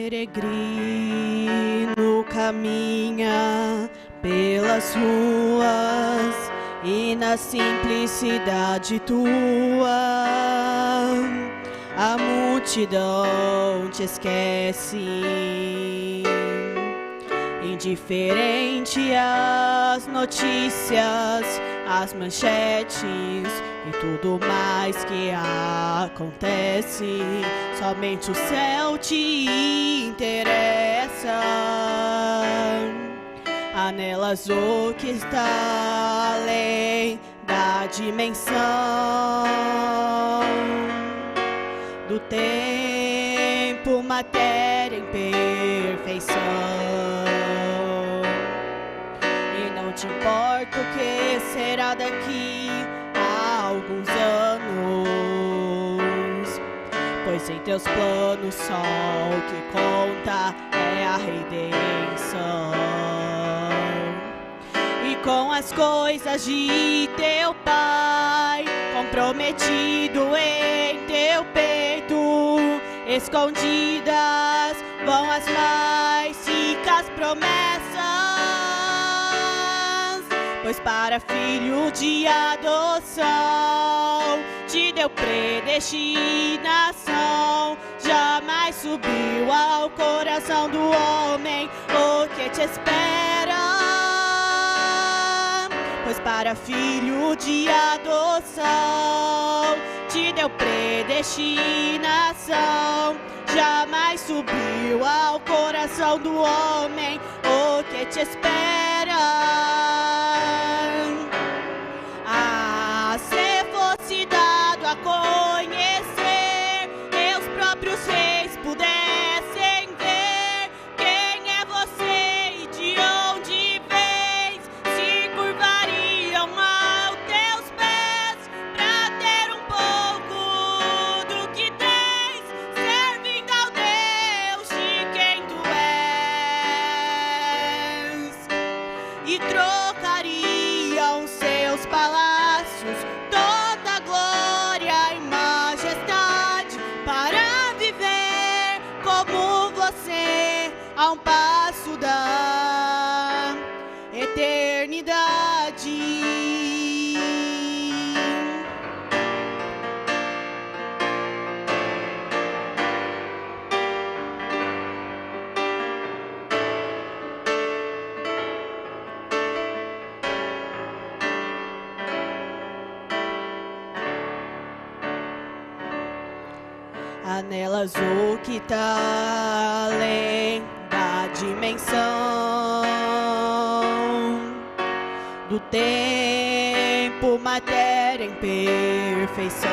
Peregrino caminha pelas ruas e na simplicidade tua a multidão te esquece, indiferente às notícias, às manchetes e tudo mais que acontece. Somente o céu te interessa. Há nelas o que está além da dimensão do tempo, matéria em perfeição. E não te importa o que será daqui a alguns anos, pois em teus planos só o que conta é a redenção. E com as coisas de teu Pai, comprometido em teu peito, escondidas vão as mais ricas promessas. Pois para filho de adoção te deu predestinação. Jamais subiu ao coração do homem o que te espera. Pois para filho de adoção te deu predestinação. Jamais subiu ao coração do homem o que te espera. Ah, se fosse dado a conhecer, meus próprios reis pudessem ver quem é você e de onde vens, se curvariam aos teus pés pra ter um pouco do que tens, servindo ao Deus de quem tu és, e trocariam seus palácios, toda glória e majestade, para viver como você, a um passo da eternidade. Há nelas o que tá além da dimensão do tempo, matéria em perfeição.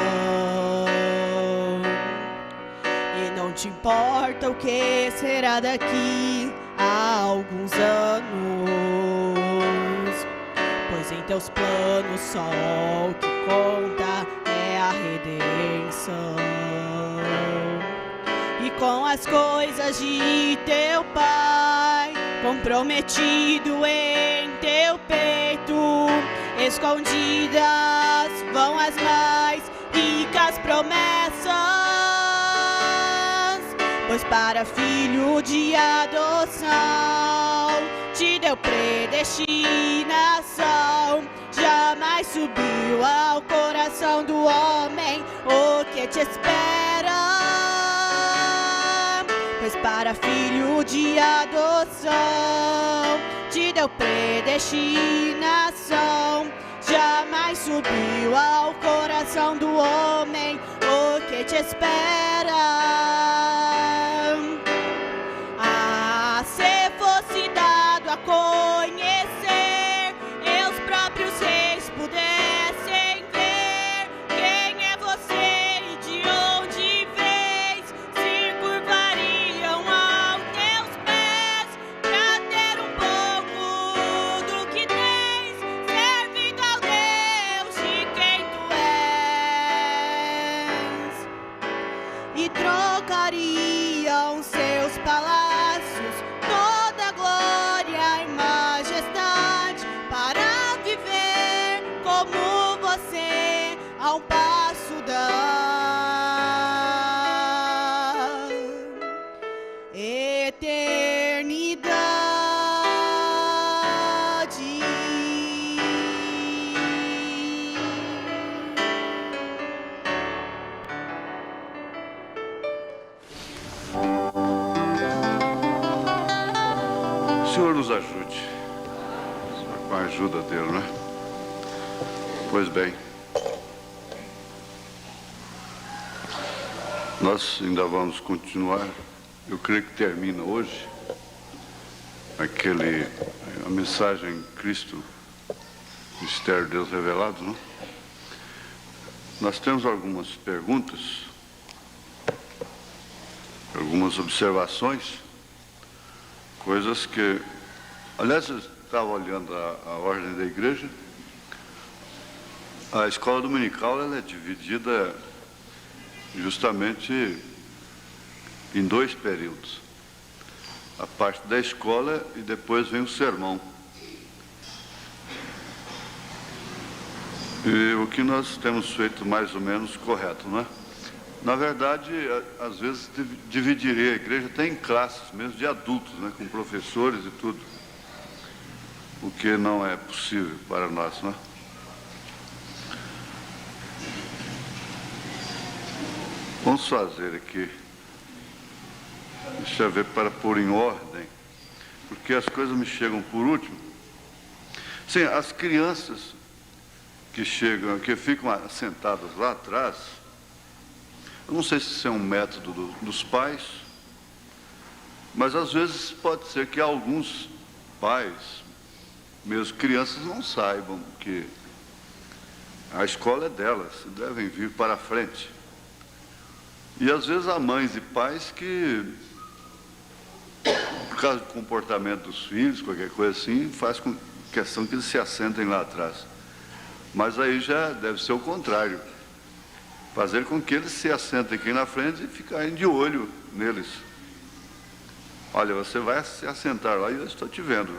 E não te importa o que será daqui a alguns anos, pois em teus planos só o que conta é a redenção. E com as coisas de teu Pai, comprometido em teu peito, escondidas vão as mais ricas promessas. Pois para filho de adoção te deu predestinação. Jamais subiu ao coração do homem o que te espera. Pois para filho de adoção te deu predestinação. Jamais subiu ao coração do homem o que te espera. Ah, se fosse dado a conhecer, meus próprios reis pudessem ver quem é você e de onde vens, se curvariam aos teus pés pra ter um pouco do que tens, servindo ao Deus de quem tu és, e trocariam seus palácios, toda glória e majestade, para viver como você, a um passo da eternidade. nos ajude, só com a ajuda dele, né? Pois bem, nós ainda vamos continuar. Eu creio que termina hoje a mensagem Cristo, Mistério de Deus Revelado, não? Nós temos algumas perguntas, algumas observações, coisas que, aliás, eu estava olhando a ordem da igreja. A escola dominical ela é dividida justamente em 2 períodos. A parte da escola e depois vem o sermão. E o que nós temos feito mais ou menos correto, não é? Na verdade, às vezes dividiria a igreja até em classes, mesmo de adultos, né, com professores e tudo. O que não é possível para nós, não é? Vamos fazer aqui, deixa eu ver, para pôr em ordem, porque as coisas me chegam por último. Sim, as crianças que chegam, que ficam sentadas lá atrás, eu não sei se isso é um método dos pais, mas às vezes pode ser que alguns pais, mesmo crianças, não saibam que a escola é delas, devem vir para a frente. E às vezes há mães e pais que, por causa do comportamento dos filhos, qualquer coisa assim, faz com questão que eles se assentem lá atrás. Mas aí já deve ser o contrário. Fazer com que eles se assentem aqui na frente e ficarem de olho neles. Olha, você vai se assentar lá e eu estou te vendo.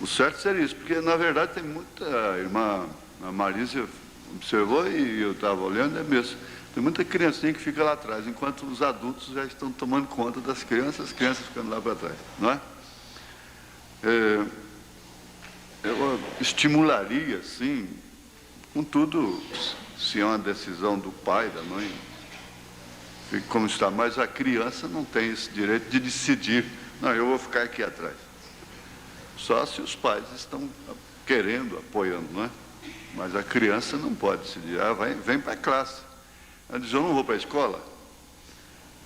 O certo seria isso, porque na verdade tem muita... A irmã Marícia observou e eu estava olhando, é mesmo. Tem muita criancinha que fica lá atrás, enquanto os adultos já estão tomando conta das crianças, as crianças ficando lá para trás, não é? Eu estimularia, sim, contudo, se é uma decisão do pai, da mãe, fique como está, mas a criança não tem esse direito de decidir, não, eu vou ficar aqui atrás. Só se os pais estão querendo, apoiando, não é? Mas a criança não pode decidir, vem para a classe. Ela diz, eu não vou para a escola,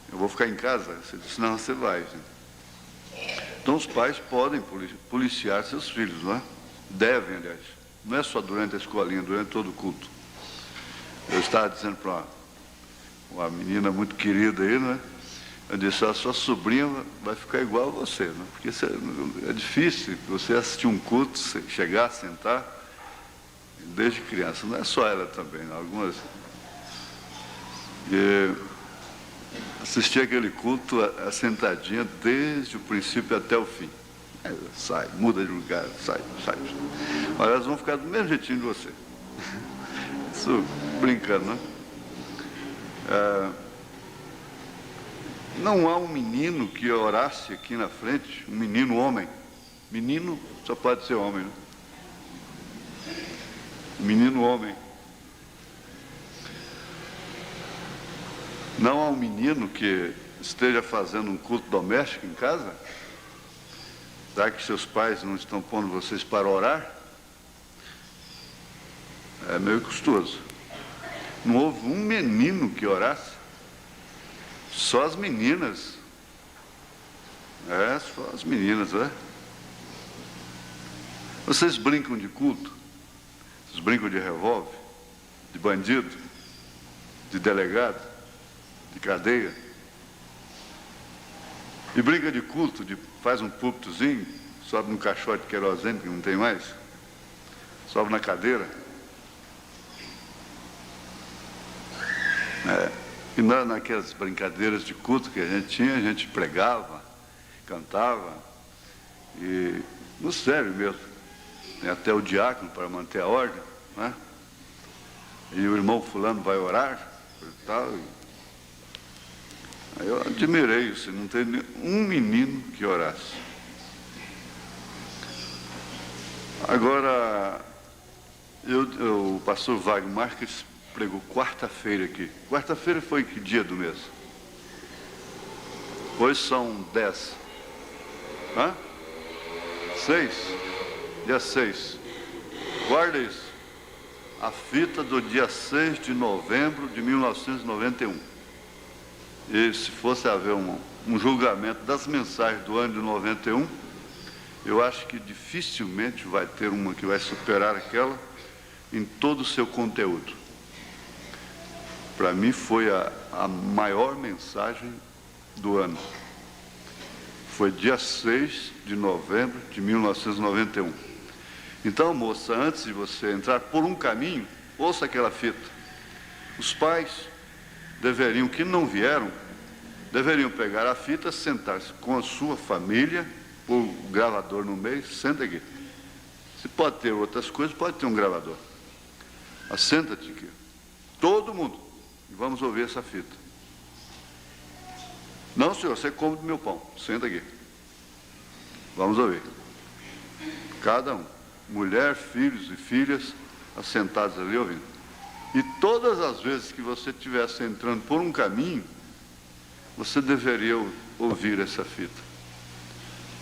eu vou ficar em casa. Você diz, não, você vai. Então os pais podem policiar seus filhos, não é? Devem, aliás. Não é só durante a escolinha, durante todo o culto. Eu estava dizendo para uma menina muito querida aí, não é? Eu disse, a sua sobrinha vai ficar igual a você, não é? Porque é difícil você assistir um culto, chegar, sentar, desde criança. Não é só ela também, algumas... assistir aquele culto sentadinha desde o princípio até o fim. Sai, muda de lugar, sai. Olha, elas vão ficar do mesmo jeitinho de você. Isso brincando, né? Não há um menino que orasse aqui na frente, um menino homem. Menino só pode ser homem, né? Menino homem. Não há um menino que esteja fazendo um culto doméstico em casa? Será que seus pais não estão pondo vocês para orar? É meio custoso. Não houve um menino que orasse? Só as meninas. Só as meninas, é? Vocês brincam de culto? Vocês brincam de revólver? De bandido? De delegado? De cadeia? E brinca de culto, faz um púlpitozinho, sobe no caixote de querosene, que não tem mais, sobe na cadeira. E naquelas brincadeiras de culto que a gente tinha, a gente pregava, cantava, e no sério mesmo, tem até o diácono para manter a ordem, né? E o irmão fulano vai orar, e tal. Aí eu admirei isso, não tem um menino que orasse. Agora, o pastor Wagner Marques pregou quarta-feira aqui. Quarta-feira foi que dia do mês? Hoje são 10. Hã? 6. Dia 6. Guarda isso. A fita do dia 6 de novembro de 1991. E se fosse haver um julgamento das mensagens do ano de 91, eu acho que dificilmente vai ter uma que vai superar aquela em todo o seu conteúdo. Para mim foi a maior mensagem do ano. Foi dia 6 de novembro de 1991. Então, moça, antes de você entrar por um caminho, ouça aquela fita. Os pais deveriam, que não vieram, deveriam pegar a fita, sentar-se com a sua família, o gravador no meio, senta aqui. Se pode ter outras coisas, pode ter um gravador. Mas senta-te aqui. Todo mundo. E vamos ouvir essa fita. Não, senhor, você come do meu pão. Senta aqui. Vamos ouvir. Cada um. Mulher, filhos e filhas, assentados ali ouvindo. E todas as vezes que você estivesse entrando por um caminho, você deveria ouvir essa fita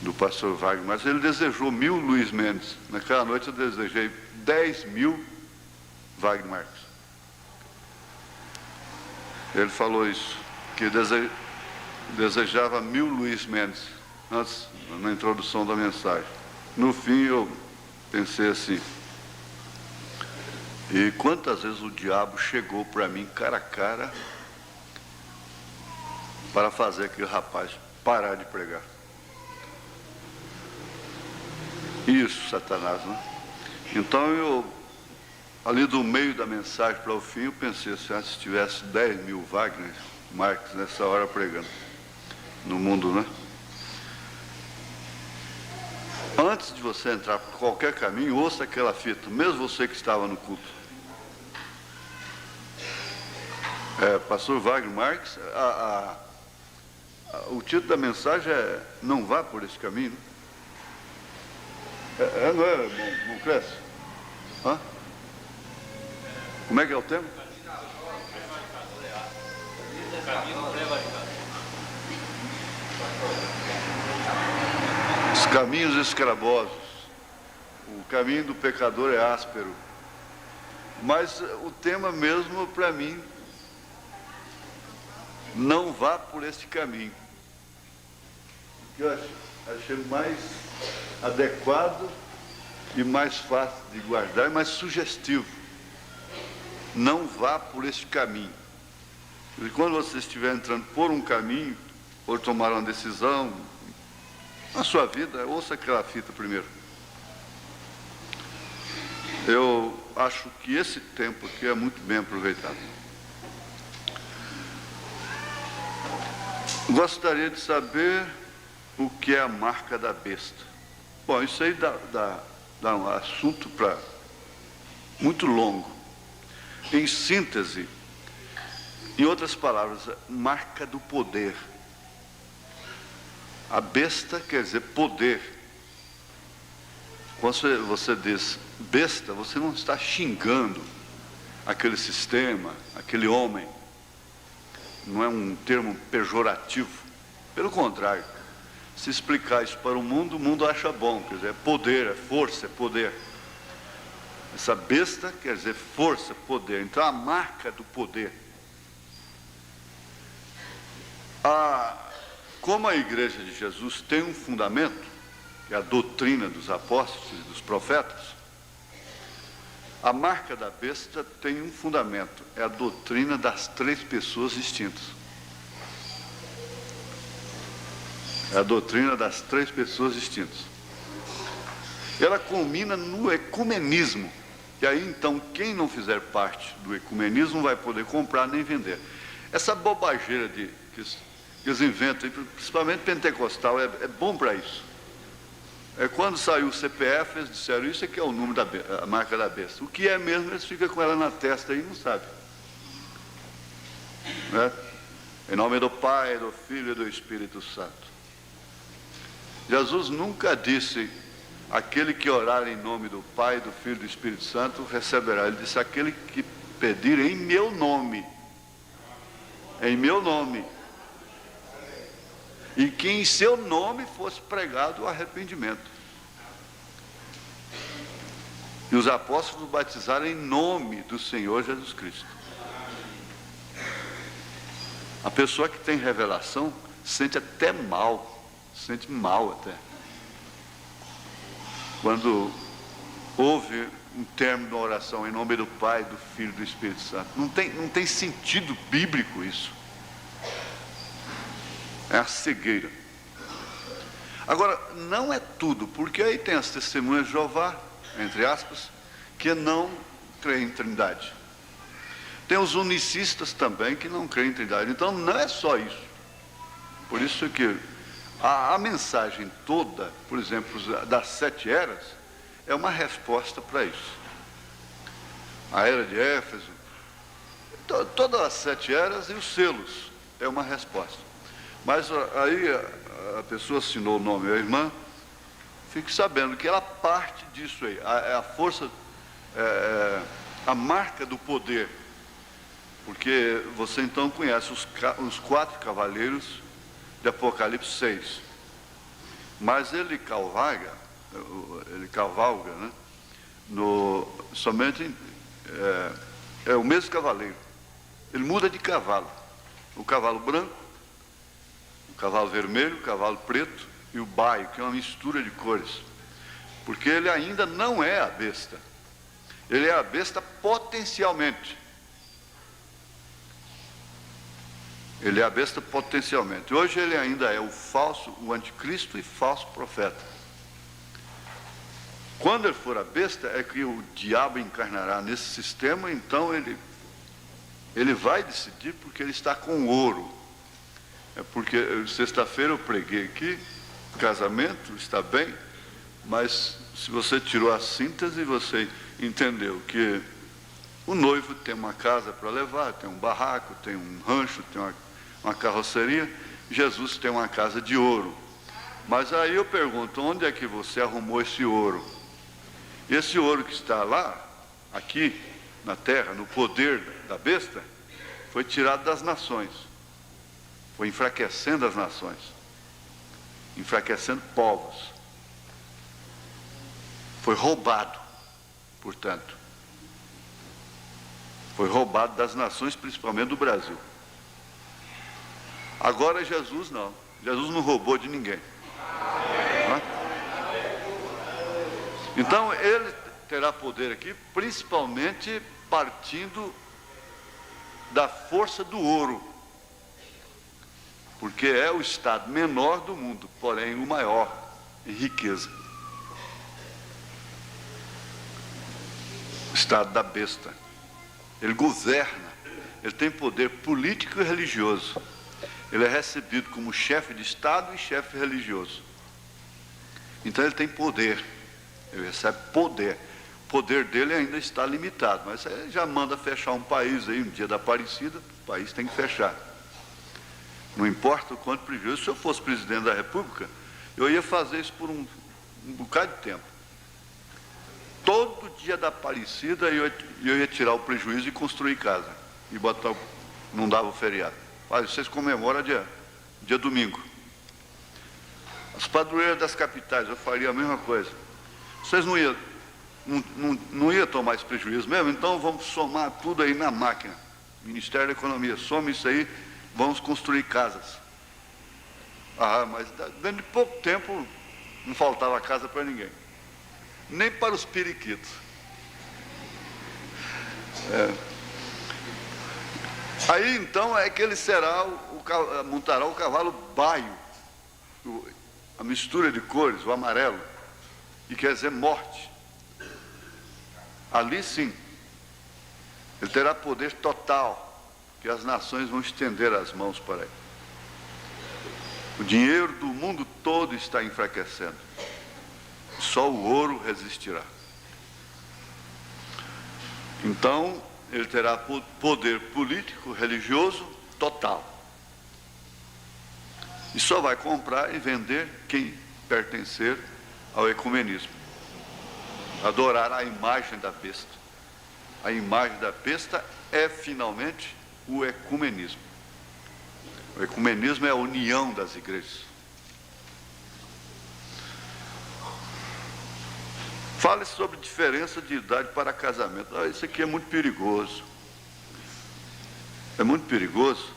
do pastor Wagner. Mas ele desejou 1000 Luiz Mendes. Naquela noite eu desejei 10.000 Wagner Marques. Ele falou isso, que desejava 1000 Luiz Mendes, antes, na introdução da mensagem. No fim eu pensei assim, e quantas vezes o diabo chegou para mim cara a cara para fazer aquele rapaz parar de pregar. Isso, Satanás, né? Então eu, ali do meio da mensagem para o fim, eu pensei assim, se tivesse 10.000 Wagner Marques nessa hora pregando no mundo, né? Antes de você entrar por qualquer caminho, ouça aquela fita, mesmo você que estava no culto. Pastor Wagner Marques, o título da mensagem é Não Vá por Esse Caminho. Não é, não cresce? Hã? Como é que é o tema? Os caminhos escrabosos. O caminho do pecador é áspero. Mas o tema mesmo, para mim, não vá por este caminho. Eu achei mais adequado e mais fácil de guardar e mais sugestivo. Não vá por este caminho. E quando você estiver entrando por um caminho, ou tomar uma decisão na sua vida, ouça aquela fita primeiro. Eu acho que esse tempo aqui é muito bem aproveitado. Gostaria de saber o que é a marca da besta. Bom, isso aí dá um assunto para muito longo. Em síntese, em outras palavras, marca do poder. A besta quer dizer poder. Quando você diz besta, você não está xingando aquele sistema, aquele homem. Não é um termo pejorativo. Pelo contrário, se explicar isso para o mundo acha bom. Quer dizer, é poder, é força, é poder. Essa besta quer dizer força, poder. Então a marca do poder. Como a igreja de Jesus tem um fundamento, que é a doutrina dos apóstolos e dos profetas, a marca da besta tem um fundamento, é a doutrina das 3 pessoas distintas. É a doutrina das 3 pessoas distintas. Ela culmina no ecumenismo. E aí então quem não fizer parte do ecumenismo não vai poder comprar nem vender. Essa bobageira que eles inventam, principalmente pentecostal, é bom para isso. Quando saiu o CPF, eles disseram, isso aqui é o número a marca da besta. O que é mesmo, eles ficam com ela na testa e não sabem. Né? Em nome do Pai, do Filho e do Espírito Santo. Jesus nunca disse, aquele que orar em nome do Pai, do Filho e do Espírito Santo receberá. Ele disse, aquele que pedir em meu nome. Em meu nome. E que em seu nome fosse pregado o arrependimento. E os apóstolos batizaram em nome do Senhor Jesus Cristo. A pessoa que tem revelação sente até mal, sente mal até. Quando houve um término da oração em nome do Pai, do Filho e do Espírito Santo. Não tem sentido bíblico isso. É a cegueira. Agora, não é tudo, porque aí tem as testemunhas de Jeová, entre aspas, que não creem em Trindade. Tem os unicistas também que não creem em Trindade. Então, não é só isso. Por isso que a mensagem toda, por exemplo, das 7 eras, é uma resposta para isso. A era de Éfeso, todas as 7 eras e os selos, é uma resposta. Mas aí a pessoa assinou o nome, a irmã, fique sabendo que ela parte disso aí, a força, a marca do poder. Porque você então conhece os 4 cavaleiros de Apocalipse 6. Mas ele cavalga, né? Somente é o mesmo cavaleiro. Ele muda de cavalo. O cavalo branco, o cavalo vermelho, o cavalo preto e o baio, que é uma mistura de cores. Porque ele ainda não é a besta. Ele é a besta potencialmente. Ele é a besta potencialmente. Hoje ele ainda é o falso, o anticristo e falso profeta. Quando ele for a besta, é que o diabo encarnará nesse sistema, então ele vai decidir, porque ele está com ouro. É porque sexta-feira eu preguei aqui, casamento, está bem, mas se você tirou a síntese, você entendeu que o noivo tem uma casa para levar, tem um barraco, tem um rancho, tem uma carroceria. Jesus tem uma casa de ouro. Mas aí eu pergunto, onde é que você arrumou esse ouro? E esse ouro que está lá, aqui, na terra, no poder da besta, foi tirado das nações. Foi enfraquecendo as nações. Enfraquecendo povos. Foi roubado, portanto. Foi roubado das nações, principalmente do Brasil. Agora Jesus não. Jesus não roubou de ninguém. Então ele terá poder aqui, principalmente partindo da força do ouro. Porque é o estado menor do mundo, porém o maior em riqueza. O estado da besta. Ele governa, ele tem poder político e religioso. Ele é recebido como chefe de Estado e chefe religioso. Então ele tem poder, ele recebe poder. O poder dele ainda está limitado, mas ele já manda fechar um país aí, no dia da Aparecida, o país tem que fechar. Não importa o quanto prejuízo. Se eu fosse presidente da República, eu ia fazer isso por um bocado de tempo. Todo dia da Aparecida eu ia tirar o prejuízo e construir casa. E botar, não dava o feriado. Vocês comemoram dia domingo. As padroeiras das capitais, eu faria a mesma coisa. Vocês não iam tomar esse prejuízo mesmo? Então vamos somar tudo aí na máquina. Ministério da Economia, soma isso aí, vamos construir casas. Mas dentro de pouco tempo não faltava casa para ninguém. Nem para os periquitos. Aí então é que ele montará o cavalo baio, a mistura de cores, o amarelo, e quer dizer morte. Ali sim, ele terá poder total, que as nações vão estender as mãos para ele. O dinheiro do mundo todo está enfraquecendo. Só o ouro resistirá. Então, ele terá poder político, religioso, total. E só vai comprar e vender quem pertencer ao ecumenismo. Adorar a imagem da besta. A imagem da besta é, finalmente, o ecumenismo. O ecumenismo é a união das igrejas. Fale sobre diferença de idade para casamento. Isso aqui é muito perigoso. É muito perigoso,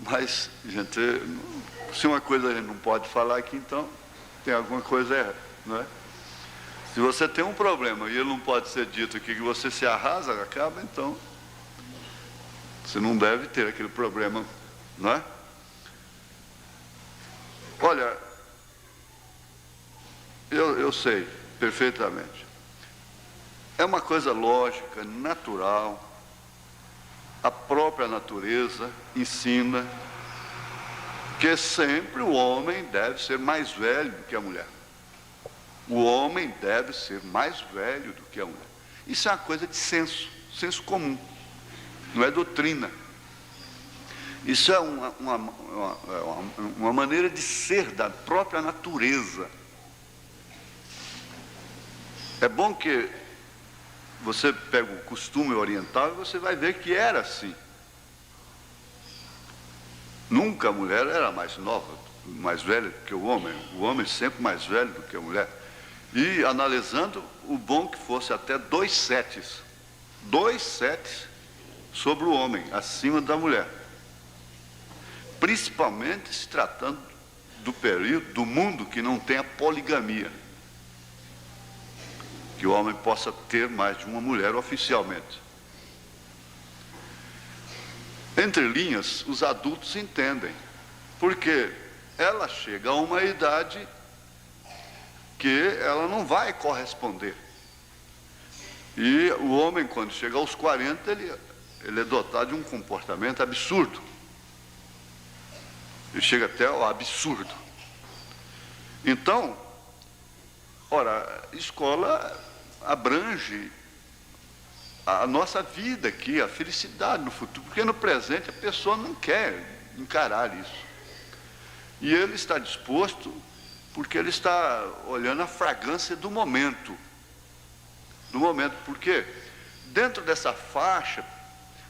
mas, gente, se uma coisa a gente não pode falar aqui, então tem alguma coisa errada, não é? Se você tem um problema e ele não pode ser dito aqui, que você se arrasa, acaba, então você não deve ter aquele problema, não é? Olha, eu sei perfeitamente. É uma coisa lógica, natural. A própria natureza ensina que sempre o homem deve ser mais velho do que a mulher. O homem deve ser mais velho do que a mulher. Isso é uma coisa de senso comum, não é doutrina. Isso é uma maneira de ser da própria natureza. É bom que você pega o costume oriental e você vai ver que era assim. Nunca a mulher era mais nova, mais velha do que o homem sempre mais velho do que a mulher. E analisando, o bom que fosse até 2 setes sobre o homem, acima da mulher. Principalmente se tratando do período, do mundo que não tem a poligamia. Que o homem possa ter mais de uma mulher oficialmente. Entre linhas, os adultos entendem, porque ela chega a uma idade que ela não vai corresponder. E o homem, quando chega aos 40, ele é dotado de um comportamento absurdo. Ele chega até ao absurdo. Então, ora, escola abrange a nossa vida aqui, a felicidade no futuro, porque no presente a pessoa não quer encarar isso. E ele está disposto, porque ele está olhando a fragrância do momento. Do momento, porque dentro dessa faixa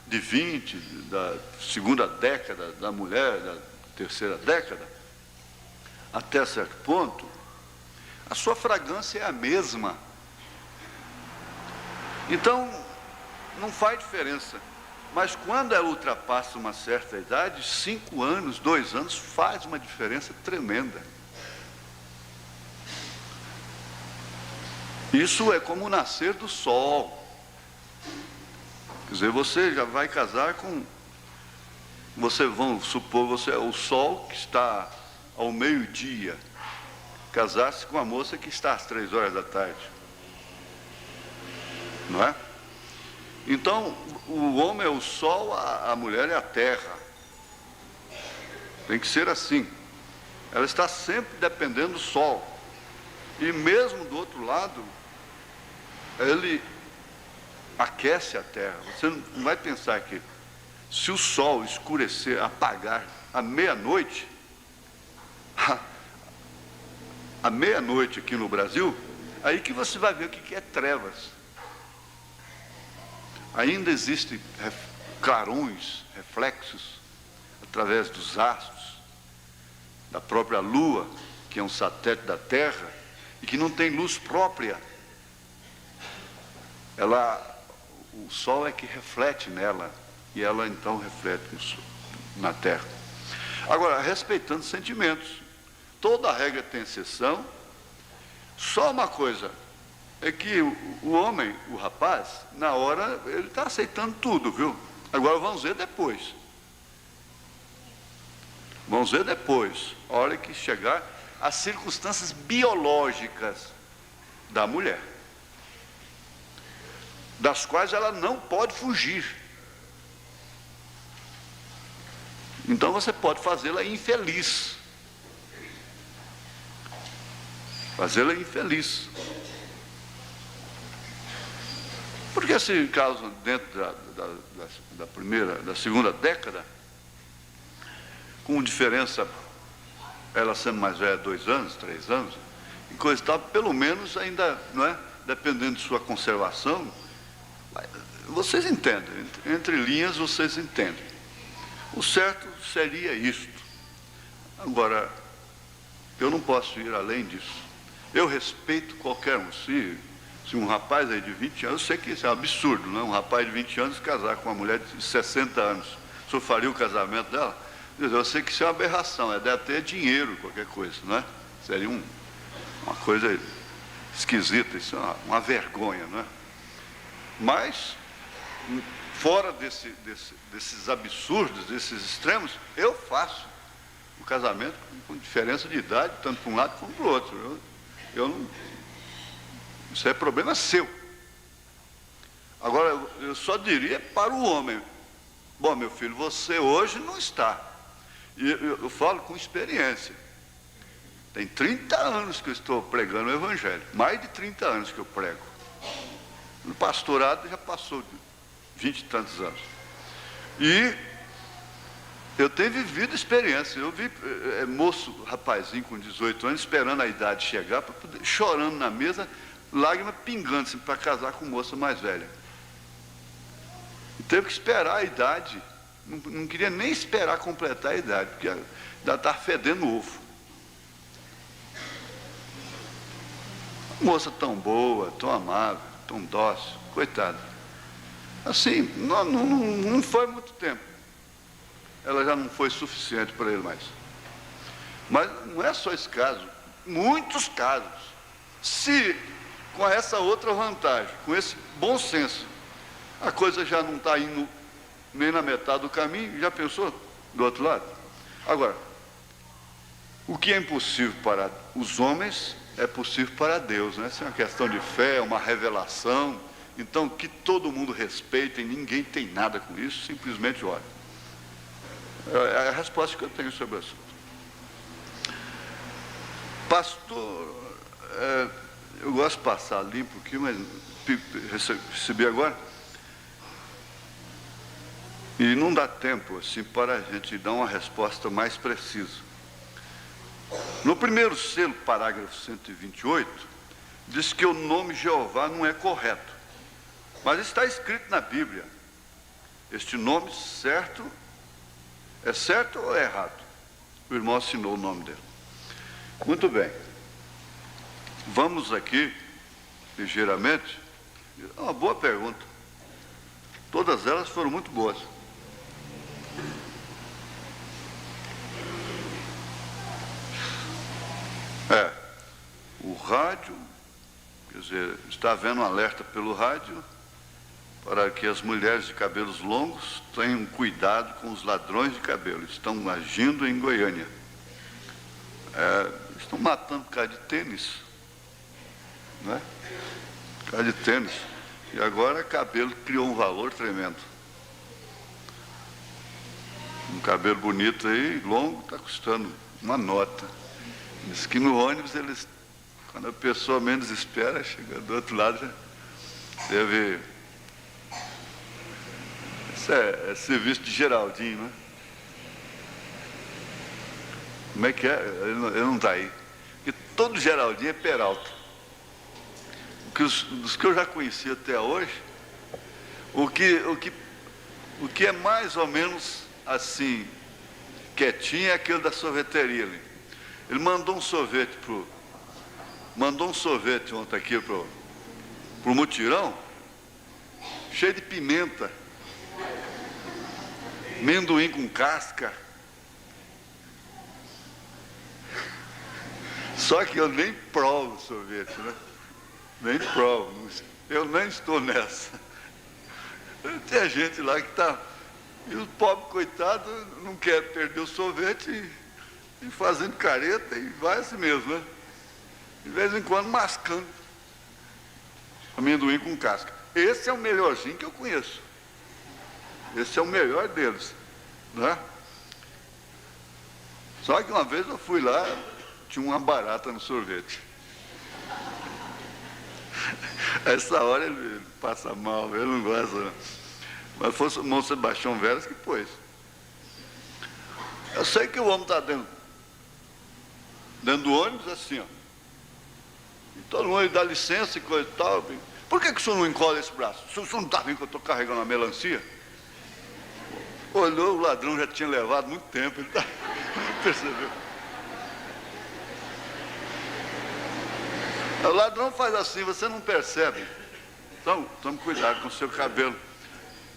de 20, da segunda década da mulher, da terceira década, até certo ponto, a sua fragrância é a mesma. Então, não faz diferença. Mas quando ela ultrapassa uma certa idade, 5 anos, 2 anos, faz uma diferença tremenda. Isso é como o nascer do sol. Quer dizer, você já vai casar com... vamos supor, você é o sol que está ao meio-dia. Casar-se com a moça que está às 3 horas da tarde. Não é? Então, o homem é o sol, a mulher é a terra. Tem que ser assim. Ela está sempre dependendo do sol. E mesmo do outro lado, ele aquece a terra. Você não vai pensar que se o sol escurecer, apagar à meia-noite, à meia-noite aqui no Brasil, aí que você vai ver o que é trevas. Ainda existem clarões, reflexos, através dos astros, da própria Lua, que é um satélite da Terra, e que não tem luz própria. O Sol é que reflete nela, e ela então reflete na Terra. Agora, respeitando sentimentos, toda regra tem exceção. Só uma coisa, é que o homem, o rapaz, na hora, ele está aceitando tudo, viu? Agora vamos ver depois. Vamos ver depois, a hora que chegar as circunstâncias biológicas da mulher, das quais ela não pode fugir. Então você pode fazê-la infeliz. Fazê-la infeliz. Porque esse caso dentro da segunda década, com diferença, ela sendo mais velha 2 anos, 3 anos, e coisa e tal, pelo menos ainda, não é? Dependendo de sua conservação, vocês entendem, entre linhas vocês entendem. O certo seria isto. Agora, eu não posso ir além disso. Eu respeito qualquer um, se Se um rapaz aí de 20 anos, eu sei que isso é um absurdo, não é? Um rapaz de 20 anos casar com uma mulher de 60 anos. O senhor faria o casamento dela? Eu sei que isso é uma aberração, deve ter dinheiro, qualquer coisa, não é? Seria uma coisa esquisita, isso é uma vergonha, não é? Mas, fora desses absurdos, desses extremos, eu faço o casamento com diferença de idade, tanto para um lado como para o outro. Eu não... Isso é problema seu. Agora, eu só diria para o homem: bom, meu filho, você hoje não está. E eu falo com experiência. Tem 30 anos que eu estou pregando o Evangelho. Mais de 30 anos que eu prego. No pastorado já passou de 20 e tantos anos. E eu tenho vivido experiência. Eu vi moço, rapazinho com 18 anos, esperando a idade chegar, para poder, chorando na mesa, lágrima pingando assim, para casar com moça mais velha. E teve que esperar a idade. Não queria nem esperar completar a idade, porque ainda está fedendo ovo. Moça tão boa, tão amável, tão dócil, coitada. Assim, não foi muito tempo. Ela já não foi suficiente para ele mais. Mas não é só esse caso, muitos casos. Se com essa outra vantagem, com esse bom senso, a coisa já não está indo nem na metade do caminho, já pensou do outro lado? Agora, o que é impossível para os homens é possível para Deus, né? Isso é uma questão de fé, uma revelação. Então, que todo mundo respeite, ninguém tem nada com isso, simplesmente olha. É a resposta que eu tenho sobre o assunto. Pastor, eu gosto de passar limpo aqui, mas recebi agora. E não dá tempo, assim, para a gente dar uma resposta mais precisa. No primeiro selo, parágrafo 128, diz que o nome Jeová não é correto. Mas está escrito na Bíblia. Este nome certo, é certo ou é errado? O irmão assinou o nome dele. Muito bem. Vamos aqui, ligeiramente. É uma boa pergunta. Todas elas foram muito boas. O rádio, quer dizer, está havendo um alerta pelo rádio para que as mulheres de cabelos longos tenham cuidado com os ladrões de cabelo. Estão agindo em Goiânia. Estão matando por causa de tênis, né? Por causa de tênis. E agora cabelo criou um valor tremendo. Um cabelo bonito aí, longo, está custando uma nota. Diz que no ônibus eles, quando a pessoa menos espera, chega do outro lado, já deve... Isso é serviço de Geraldinho, né? Como é que é? Ele não está aí. Porque todo Geraldinho é Peralta. Dos que eu já conheci até hoje, o que é mais ou menos assim, quietinho, é aquele da sorveteria ali. Ele mandou um sorvete ontem aqui pro mutirão, cheio de pimenta, amendoim com casca. Só que eu nem provo sorvete, né? Nem provo. Eu nem estou nessa. Tem gente lá que está... E o pobre coitado não quer perder o sorvete e fazendo careta e vai assim mesmo, né? De vez em quando mascando amendoim com casca. Esse é o melhorzinho que eu conheço. Esse é o melhor deles, né? Só que uma vez eu fui lá, tinha uma barata no sorvete. Essa hora ele passa mal, ele não gosta, não. Mas foi o irmão Sebastião Veras que pôs. Eu sei que o homem está dentro do ônibus assim, ó. E todo mundo dá licença e coisa e tal. Por que o senhor não encola esse braço? O senhor não está vendo que eu estou carregando a melancia? Olhou, o ladrão já tinha levado muito tempo, ele percebeu. O ladrão faz assim, você não percebe. Então, tome cuidado com o seu cabelo.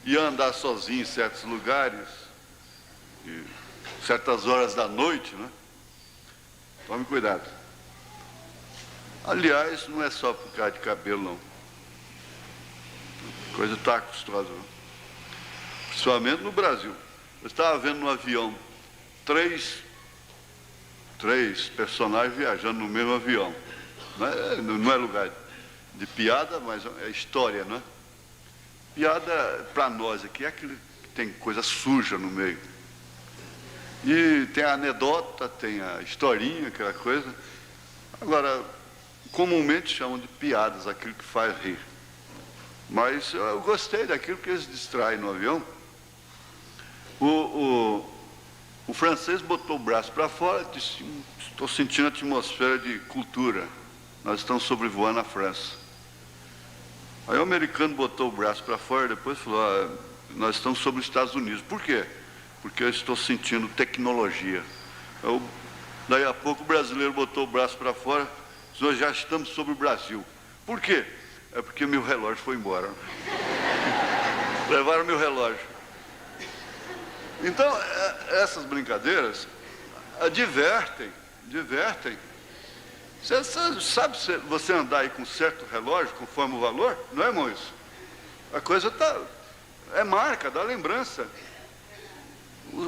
E andar sozinho em certos lugares, e certas horas da noite, né? Tome cuidado. Aliás, não é só por causa de cabelo, não. A coisa está custosa, não? Principalmente no Brasil. Eu estava vendo no avião três personagens viajando no mesmo avião. Não é lugar de piada, mas é história, não é? Piada para nós aqui é aquele que tem coisa suja no meio. E tem a anedota, tem a historinha, aquela coisa. Agora, comumente chamam de piadas aquilo que faz rir. Mas eu gostei daquilo que eles distraem no avião. O francês botou o braço para fora e disse: estou sentindo a atmosfera de cultura. Nós estamos sobrevoando a França. Aí o americano botou o braço para fora e depois falou: nós estamos sobre os Estados Unidos. Por quê? Porque eu estou sentindo tecnologia. Daí a pouco o brasileiro botou o braço para fora e disse: nós já estamos sobre o Brasil. Por quê? É porque meu relógio foi embora. Levaram meu relógio. Então, essas brincadeiras divertem. Você sabe você andar aí com certo relógio, conforme o valor? Não é, irmão, isso? A coisa é marca, dá lembrança.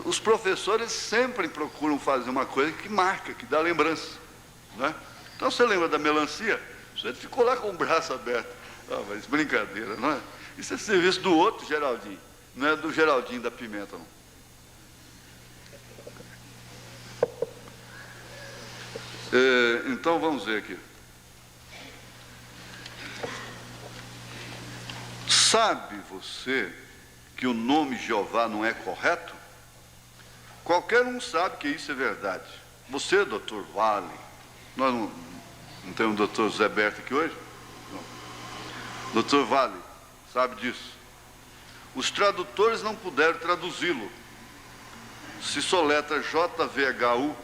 Os professores sempre procuram fazer uma coisa que marca, que dá lembrança, né? Então, você lembra da melancia? Você ficou lá com o braço aberto. Mas brincadeira, não é? Isso é serviço do outro Geraldinho, não é do Geraldinho da Pimenta, não. Então vamos ver aqui. Sabe você que o nome Jeová não é correto? Qualquer um sabe que isso é verdade. Você, doutor Vale, nós não temos o doutor Zé Berto aqui hoje? Não. Doutor Vale, sabe disso. Os tradutores não puderam traduzi-lo. Se soletra JVHU.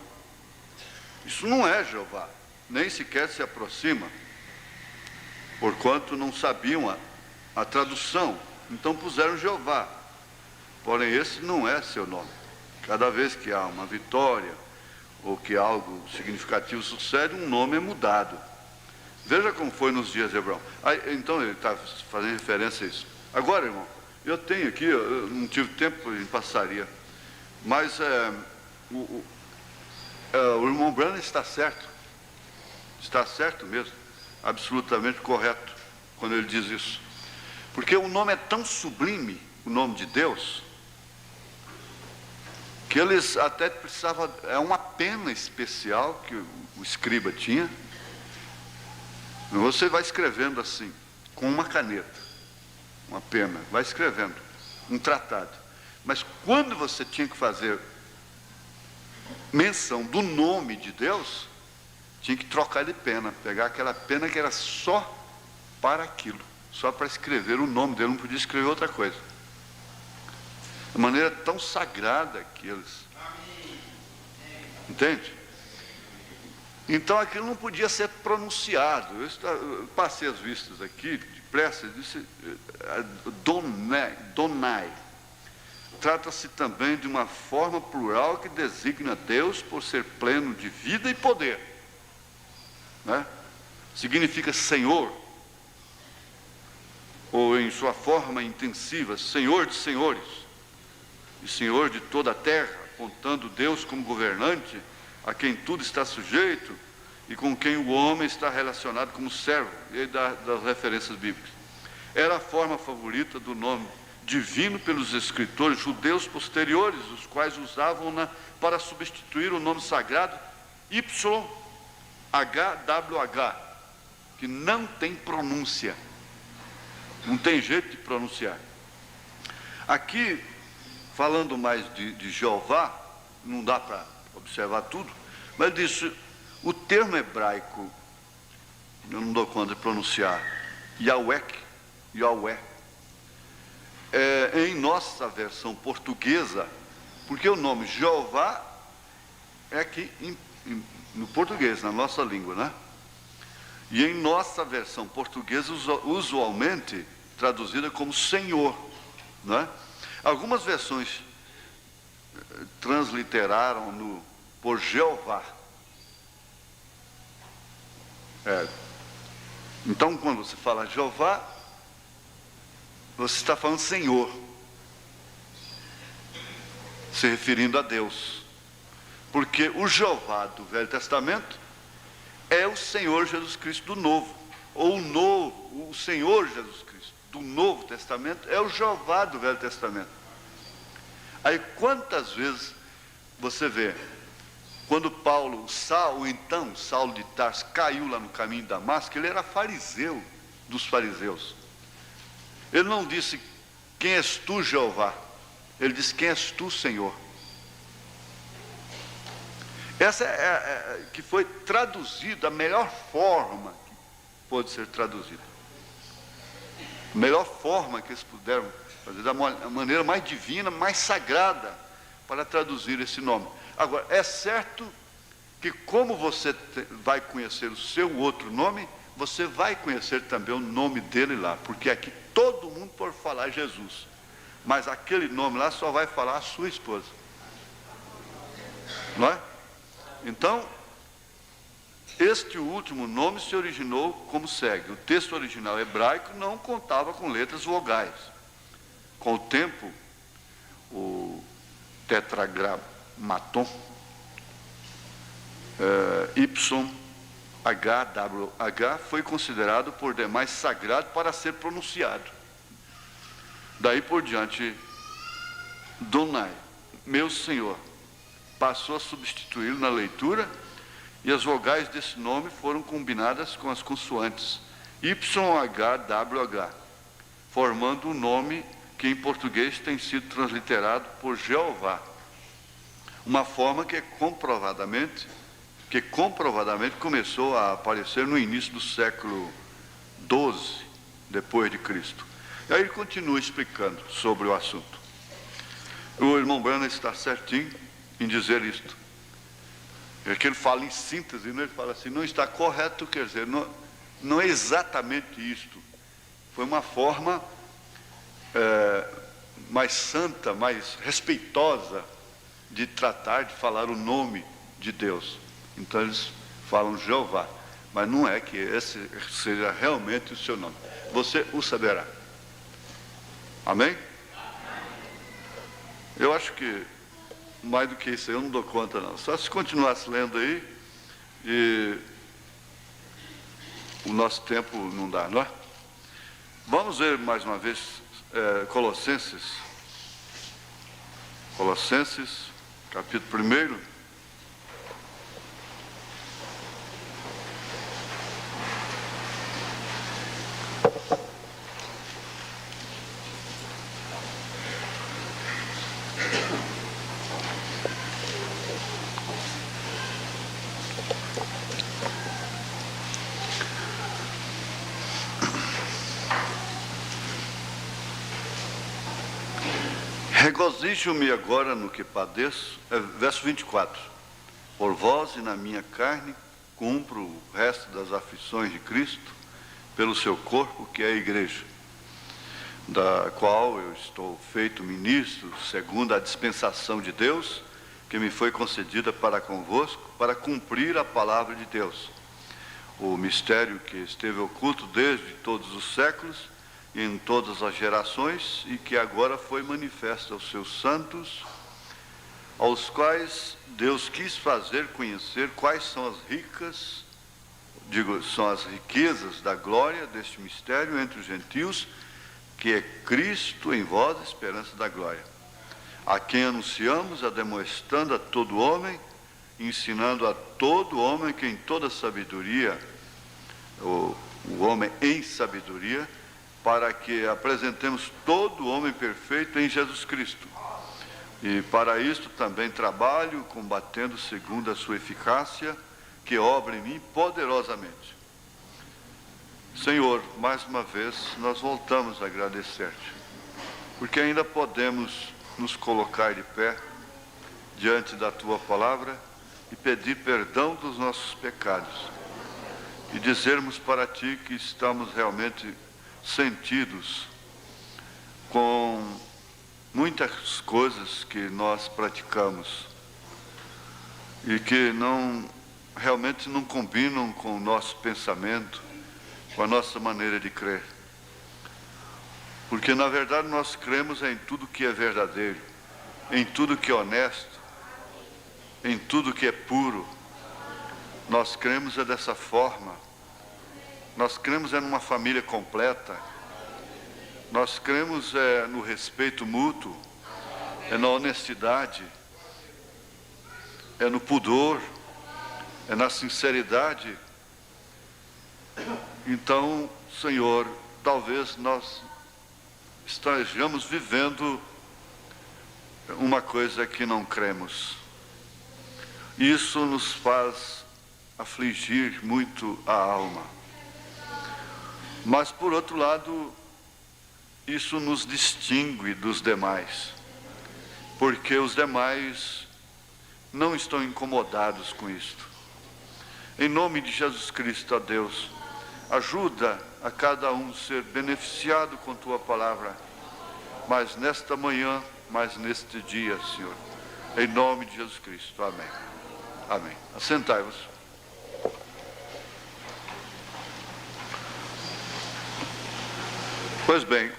Isso não é Jeová, nem sequer se aproxima, porquanto não sabiam a tradução, então puseram Jeová. Porém, esse não é seu nome. Cada vez que há uma vitória, ou que algo significativo sucede, um nome é mudado. Veja como foi nos dias de Hebrão. Então, ele está fazendo referência a isso. Agora, irmão, eu tenho aqui, eu não tive tempo, em passaria, mas o irmão Branham está certo mesmo, absolutamente correto, quando ele diz isso. Porque o nome é tão sublime, o nome de Deus, que eles até precisavam, é uma pena especial que o escriba tinha. Você vai escrevendo assim, com uma caneta, uma pena, vai escrevendo um tratado. Mas quando você tinha que fazer menção do nome de Deus, tinha que trocar de pena, pegar aquela pena que era só para aquilo, só para escrever o nome dele, não podia escrever outra coisa. De maneira tão sagrada que eles... Entende? Então aquilo não podia ser pronunciado. Eu passei as vistas aqui, depressa, e disse Donai. Trata-se também de uma forma plural que designa Deus por ser pleno de vida e poder, né? Significa Senhor, ou em sua forma intensiva, Senhor de senhores, e Senhor de toda a terra, apontando Deus como governante, a quem tudo está sujeito, e com quem o homem está relacionado como servo, e aí das referências bíblicas. Era a forma favorita do nome divino pelos escritores judeus posteriores, os quais usavam-na para substituir o nome sagrado YHWH, que não tem pronúncia, não tem jeito de pronunciar. Aqui, falando mais de Jeová, não dá para observar tudo, mas diz, o termo hebraico, eu não dou conta de pronunciar, Yahweh, em nossa versão portuguesa, porque o nome Jeová é aqui no português, na nossa língua, né? E em nossa versão portuguesa, usualmente traduzida como Senhor, não é? Algumas versões transliteraram por Jeová. Então, quando você fala Jeová, você está falando Senhor, se referindo a Deus. Porque o Jeová do Velho Testamento é o Senhor Jesus Cristo do Novo. Ou o Senhor Jesus Cristo do Novo Testamento é o Jeová do Velho Testamento. Aí quantas vezes você vê, quando Saulo de Tarso caiu lá no caminho de Damasco, ele era fariseu dos fariseus. Ele não disse, quem és tu, Jeová? Ele disse, quem és tu, Senhor? Essa que foi traduzida, a melhor forma que pode ser traduzida. A melhor forma que eles puderam fazer, da maneira mais divina, mais sagrada, para traduzir esse nome. Agora, é certo que como você vai conhecer o seu outro nome, você vai conhecer também o nome dele lá, porque aqui todo mundo pode falar Jesus, mas aquele nome lá só vai falar a sua esposa, não é? Então, este último nome se originou como segue. O texto original hebraico não contava com letras vogais. Com o tempo, o tetragramaton, YHWH, foi considerado por demais sagrado para ser pronunciado. Daí por diante, Donai, meu Senhor, passou a substituí-lo na leitura, e as vogais desse nome foram combinadas com as consoantes YHWH, formando um nome que em português tem sido transliterado por Jeová. Uma forma que comprovadamente começou a aparecer no início do século XII, depois de Cristo. E aí ele continua explicando sobre o assunto. O irmão Branham está certinho em dizer isto. É que ele fala em síntese, né? Ele fala assim, não está correto, quer dizer, não é exatamente isto. Foi uma forma mais santa, mais respeitosa de tratar, de falar o nome de Deus. Então eles falam Jeová, mas não é que esse seja realmente o seu nome. Você o saberá. Amém? Eu acho que mais do que isso eu não dou conta não. Só se continuasse lendo aí, e o nosso tempo não dá, não é? Vamos ver mais uma vez Colossenses, capítulo 1. Regozijo-me agora no que padeço, verso 24, por vós e na minha carne cumpro o resto das aflições de Cristo, pelo seu corpo, que é a igreja, da qual eu estou feito ministro, segundo a dispensação de Deus, que me foi concedida para convosco, para cumprir a palavra de Deus, o mistério que esteve oculto desde todos os séculos, em todas as gerações, e que agora foi manifesto aos seus santos, aos quais Deus quis fazer conhecer quais são são as riquezas da glória deste mistério entre os gentios, que é Cristo em vós, esperança da glória, a quem anunciamos, ademostrando a todo homem, ensinando a todo homem que em toda sabedoria, o homem em sabedoria, para que apresentemos todo homem perfeito em Jesus Cristo. E para isto também trabalho, combatendo segundo a sua eficácia, que obra em mim poderosamente. Senhor, mais uma vez nós voltamos a agradecer-te, porque ainda podemos nos colocar de pé diante da tua palavra e pedir perdão dos nossos pecados. e dizermos para Ti que estamos realmente sentidos com muitas coisas que nós praticamos e que realmente não combinam com o nosso pensamento, com a nossa maneira de crer. Porque na verdade nós cremos em tudo que é verdadeiro, em tudo que é honesto, em tudo que é puro. Nós cremos dessa forma. Nós cremos numa família completa. Nós cremos no respeito mútuo, na honestidade, no pudor, na sinceridade. Então, Senhor, talvez nós estejamos vivendo uma coisa que não cremos. Isso nos faz afligir muito a alma. Mas, por outro lado, isso nos distingue dos demais, porque os demais não estão incomodados com isto. Em nome de Jesus Cristo, ó Deus, ajuda a cada um ser beneficiado com Tua palavra, mas nesta manhã, mas neste dia, Senhor, em nome de Jesus Cristo, amém. Amém. Assentai-vos. Pois bem,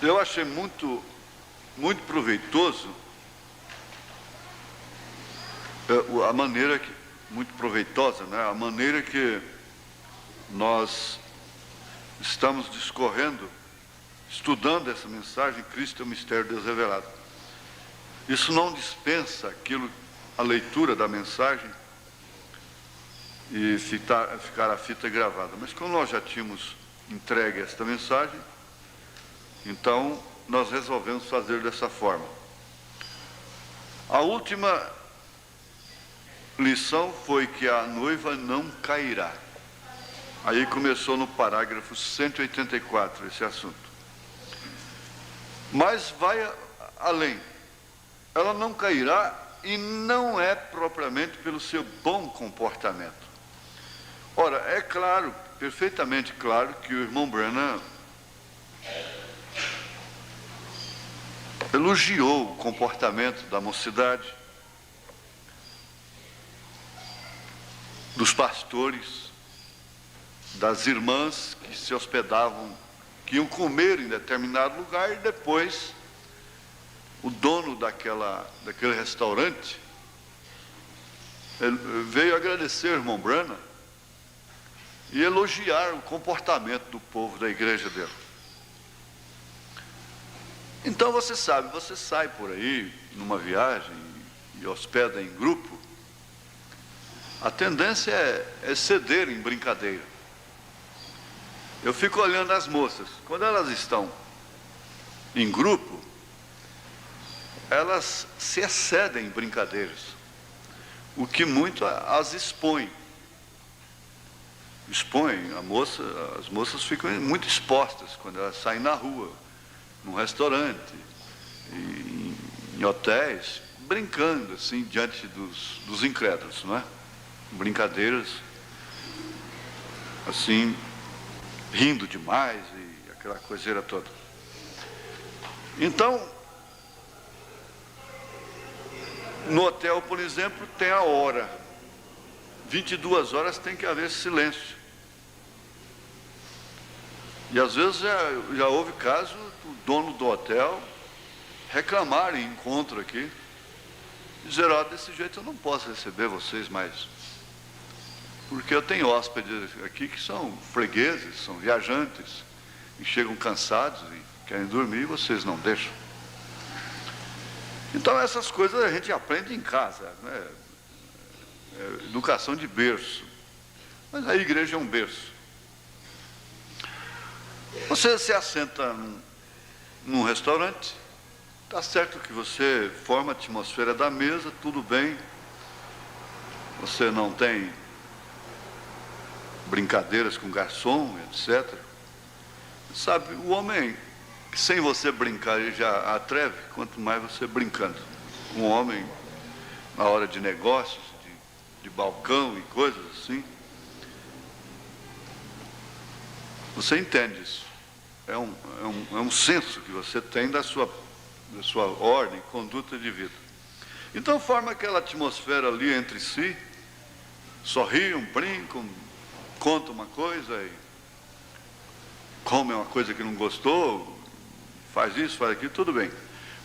eu achei muito proveitoso a maneira que, muito proveitosa, né? A maneira que nós estamos discorrendo, estudando essa mensagem, Cristo é o mistério de Deus revelado. Isso não dispensa a leitura da mensagem e ficar a fita gravada. Mas como nós já tínhamos entregue esta mensagem, então nós resolvemos fazer dessa forma. A última lição foi que a noiva não cairá. Aí começou no parágrafo 184 esse assunto. Mas vai além. Ela não cairá e não é propriamente pelo seu bom comportamento. Ora, é claro, perfeitamente claro, que o irmão Branham elogiou o comportamento da mocidade, dos pastores, das irmãs que se hospedavam, que iam comer em determinado lugar e depois o dono daquele restaurante veio agradecer ao irmão Branham e elogiar o comportamento do povo da igreja dele. Então você sabe, você sai por aí numa viagem e hospeda em grupo, a tendência é ceder em brincadeira. Eu fico olhando as moças, quando elas estão em grupo, elas se excedem em brincadeiras, o que muito as expõe. As moças ficam muito expostas quando elas saem na rua, num restaurante, em hotéis, brincando assim diante dos incrédulos, não é? Brincadeiras assim, rindo demais e aquela coiseira toda. Então, no hotel, por exemplo, tem a hora. 22 horas tem que haver silêncio. E às vezes já houve caso do dono do hotel reclamar em encontro aqui, dizer, desse jeito eu não posso receber vocês mais, porque eu tenho hóspedes aqui que são fregueses, são viajantes, e chegam cansados e querem dormir e vocês não deixam. Então essas coisas a gente aprende em casa, né? Educação de berço. Mas a igreja é um berço. Você se assenta num restaurante, está certo que você forma a atmosfera da mesa, tudo bem, você não tem brincadeiras com garçom, etc. Sabe, o homem, sem você brincar, ele já atreve, quanto mais você brincando. Um homem, na hora de negócios, de balcão e coisas assim, Você entende isso. É um senso que você tem da sua ordem, conduta de vida. Então forma aquela atmosfera ali entre si, sorriam, brincam, contam uma coisa e comem uma coisa que não gostou, faz isso, faz aquilo, tudo bem.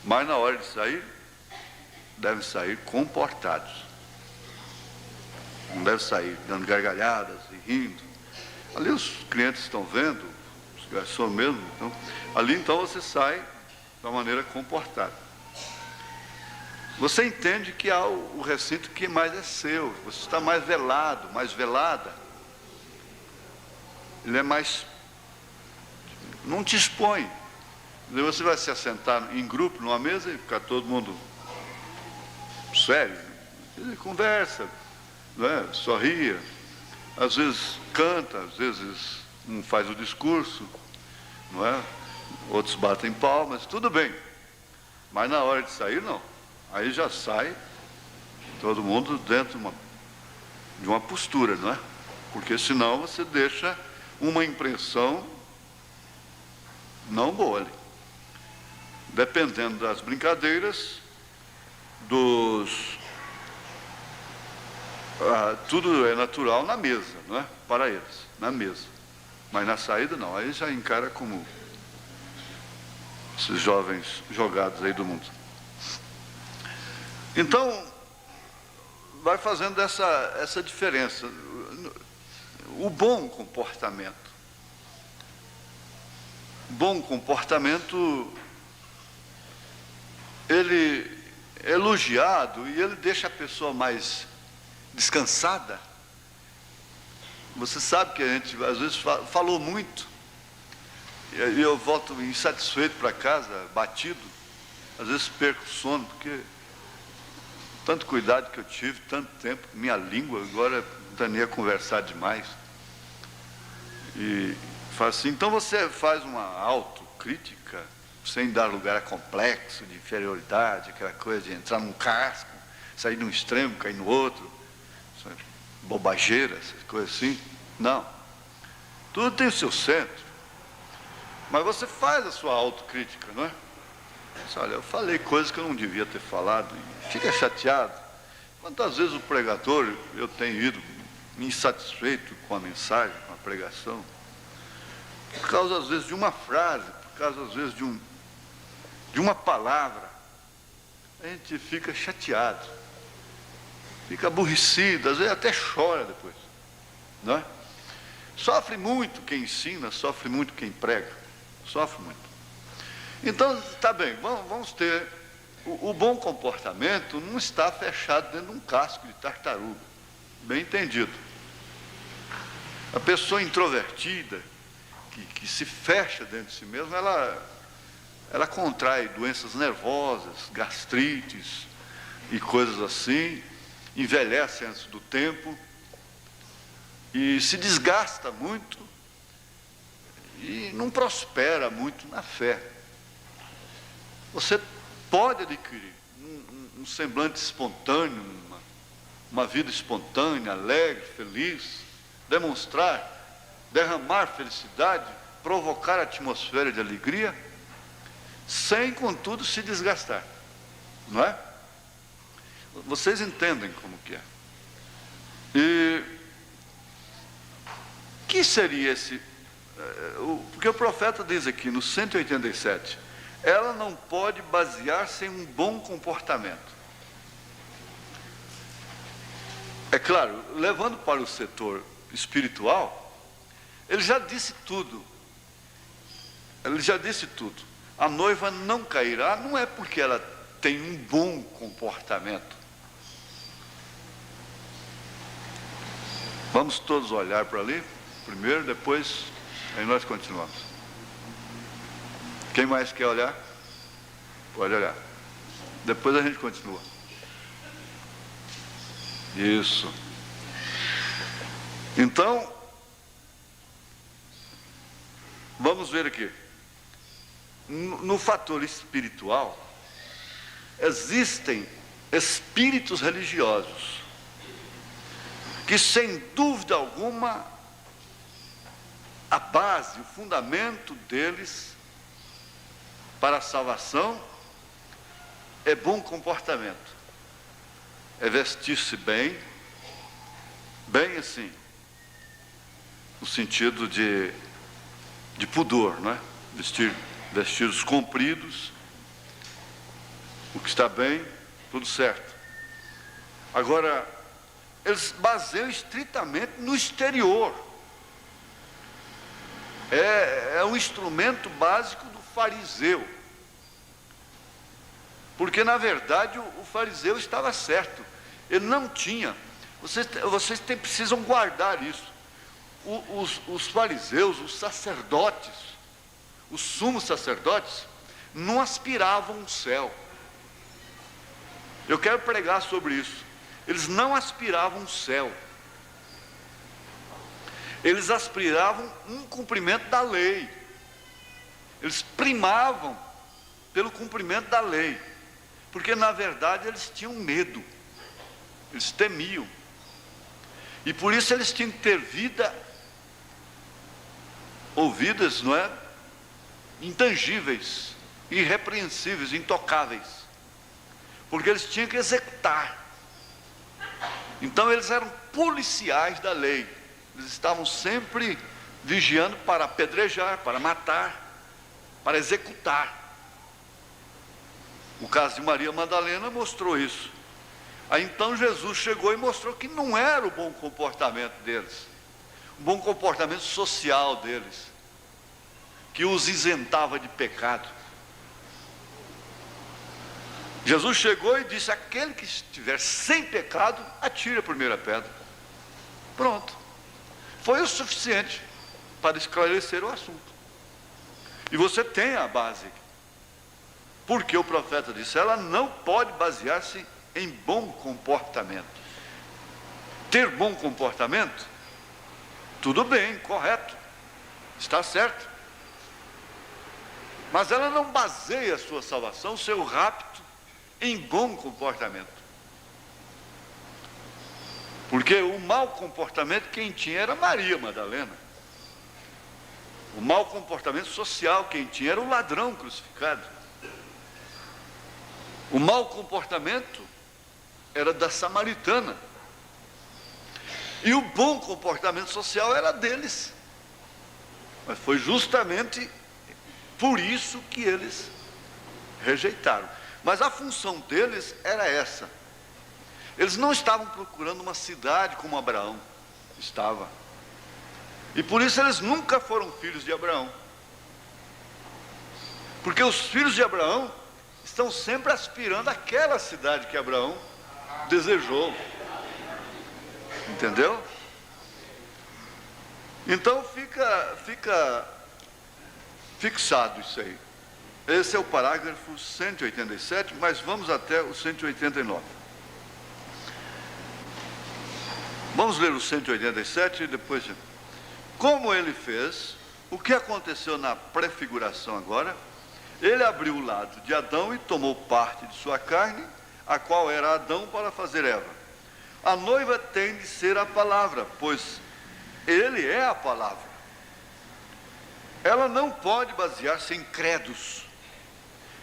Mas na hora de sair, devem sair comportados. Não deve sair dando gargalhadas e rindo. Ali os clientes estão vendo, os garçons mesmo. Então, ali então você sai da maneira comportada. Você entende que há o recinto que mais é seu. Você está mais velado, mais velada. Ele é mais... não te expõe. Você vai se assentar em grupo, numa mesa, e ficar todo mundo sério. Ele conversa, né? Sorria. Às vezes canta, às vezes um faz o discurso, não é? Outros batem palmas, tudo bem. Mas na hora de sair, não. Aí já sai todo mundo dentro de uma postura, não é? Porque senão você deixa uma impressão não boa ali. Dependendo das brincadeiras, tudo é natural na mesa, não é? Para eles, na mesa. Mas na saída não, aí já encara como esses jovens jogados aí do mundo. Então, vai fazendo essa diferença. O bom comportamento. Bom comportamento, ele é elogiado e ele deixa a pessoa mais descansada. Você sabe que a gente às vezes falou muito e eu volto insatisfeito para casa, batido. Às vezes perco o sono porque tanto cuidado que eu tive, tanto tempo, minha língua agora daria a conversar demais. E faz assim. Então você faz uma autocrítica sem dar lugar a complexo de inferioridade, aquela coisa de entrar num casco, sair de um extremo, cair no outro, bobageira, essas coisas assim. Não. Tudo tem o seu centro. Mas você faz a sua autocrítica, não é? Você, olha, eu falei coisas que eu não devia ter falado, e fica chateado. Quantas vezes o pregador, eu tenho ido insatisfeito com a mensagem, com a pregação, por causa às vezes de uma frase, por causa às vezes de uma palavra, a gente fica chateado, fica aborrecido, às vezes até chora depois, não é? Sofre muito quem ensina, sofre muito quem prega, sofre muito. Então, tá bem, vamos ter... O bom comportamento não está fechado dentro de um casco de tartaruga, bem entendido. A pessoa introvertida, que se fecha dentro de si mesma, ela contrai doenças nervosas, gastrites e coisas assim, envelhece antes do tempo e se desgasta muito e não prospera muito na fé. Você pode adquirir um semblante espontâneo, uma vida espontânea, alegre, feliz, derramar felicidade, provocar atmosfera de alegria, sem, contudo, se desgastar, não é? Vocês entendem como que é. E que seria esse... Porque o profeta diz aqui, no 187, ela não pode basear-se em um bom comportamento. É claro, levando para o setor espiritual, ele já disse tudo. Ele já disse tudo. A noiva não cairá, não é porque ela tem um bom comportamento. Vamos todos olhar para ali, primeiro, depois, aí nós continuamos. Quem mais quer olhar? Pode olhar. Depois a gente continua. Isso. Então, vamos ver aqui. No fator espiritual, existem espíritos religiosos que, sem dúvida alguma, a base, o fundamento deles para a salvação é bom comportamento, é vestir-se bem, bem assim, no sentido de pudor, não é? Vestidos compridos, o que está bem, tudo certo. Agora, eles baseiam estritamente no exterior. É um instrumento básico do fariseu. Porque, na verdade, o fariseu estava certo. Ele não tinha. Vocês precisam guardar isso. Os fariseus, os sacerdotes, os sumos sacerdotes, não aspiravam o céu. Eu quero pregar sobre isso. Eles não aspiravam o céu. Eles aspiravam um cumprimento da lei. Eles primavam pelo cumprimento da lei. Porque, na verdade, eles tinham medo. Eles temiam. E por isso eles tinham que ter vidas, não é? Intangíveis, irrepreensíveis, intocáveis. Porque eles tinham que executar. Então eles eram policiais da lei. Eles estavam sempre vigiando para apedrejar, para matar, para executar. O caso de Maria Madalena mostrou isso. Aí então Jesus chegou e mostrou que não era o bom comportamento deles, o bom comportamento social deles, que os isentava de pecado. Jesus chegou e disse: aquele que estiver sem pecado, atire a primeira pedra. Pronto. Foi o suficiente para esclarecer o assunto. E você tem a base. Porque o profeta disse: ela não pode basear-se em bom comportamento. Ter bom comportamento, tudo bem, correto, está certo. Mas ela não baseia a sua salvação, o seu rapto, em bom comportamento. Porque o mau comportamento quem tinha era Maria Madalena. O mau comportamento social quem tinha era o ladrão crucificado. O mau comportamento era da samaritana. E o bom comportamento social era deles. Mas foi justamente por isso que eles rejeitaram. Mas a função deles era essa. Eles não estavam procurando uma cidade como Abraão estava. E por isso eles nunca foram filhos de Abraão. Porque os filhos de Abraão estão sempre aspirando àquela cidade que Abraão desejou. Entendeu? Então fica fixado isso aí. Esse é o parágrafo 187, mas vamos até o 189. Vamos ler o 187 e depois... Como ele fez, o que aconteceu na prefiguração agora? Ele abriu o lado de Adão e tomou parte de sua carne, a qual era Adão, para fazer Eva. A noiva tem de ser a palavra, pois ele é a palavra. Ela não pode basear-se em credos.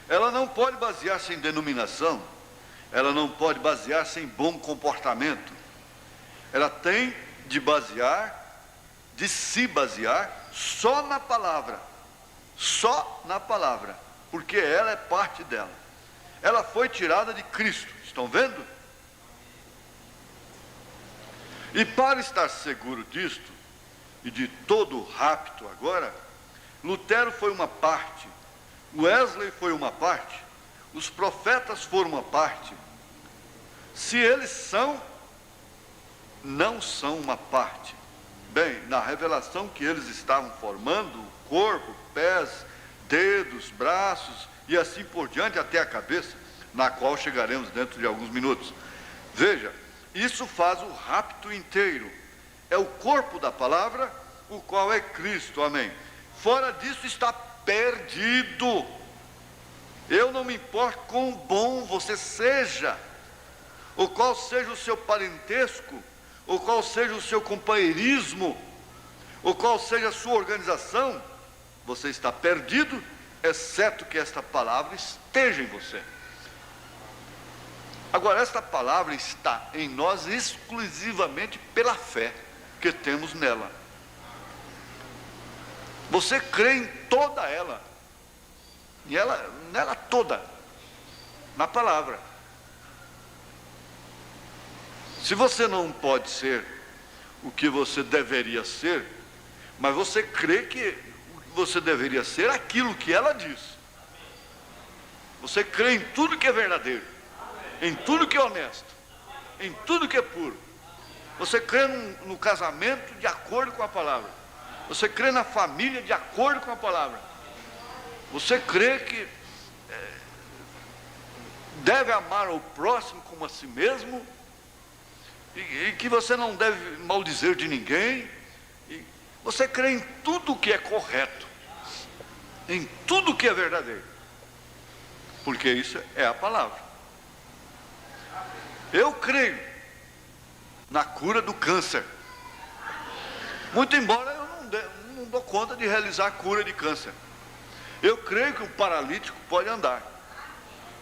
Ela não pode basear-se em denominação. Ela não pode basear-se em bom comportamento. Ela tem de se basear só na palavra. Só na palavra. Porque ela é parte dela. Ela foi tirada de Cristo. Estão vendo? E para estar seguro disto, e de todo o rapto agora, Lutero foi uma parte, Wesley foi uma parte, os profetas foram uma parte. Se eles são, não são uma parte. Bem, na revelação que eles estavam formando, o corpo, pés, dedos, braços e assim por diante até a cabeça, na qual chegaremos dentro de alguns minutos. Veja, isso faz o rapto inteiro. É o corpo da palavra, o qual é Cristo, amém. Fora disso está perdido. Eu não me importo quão bom você seja, ou qual seja o seu parentesco, ou qual seja o seu companheirismo, ou qual seja a sua organização, você está perdido, exceto que esta palavra esteja em você. Agora, esta palavra está em nós exclusivamente pela fé que temos nela. Você crê em toda ela, nela toda, na palavra. Se você não pode ser o que você deveria ser, mas você crê que você deveria ser aquilo que ela diz. Você crê em tudo que é verdadeiro, em tudo que é honesto, em tudo que é puro. Você crê no casamento de acordo com a palavra. Você crê na família de acordo com a palavra. Você crê que deve amar o próximo como a si mesmo, e que você não deve maldizer de ninguém. Você crê em tudo que é correto, em tudo que é verdadeiro, porque isso é a palavra. Eu creio na cura do câncer, muito embora eu não dou conta de realizar a cura de câncer. Eu creio que o paralítico pode andar,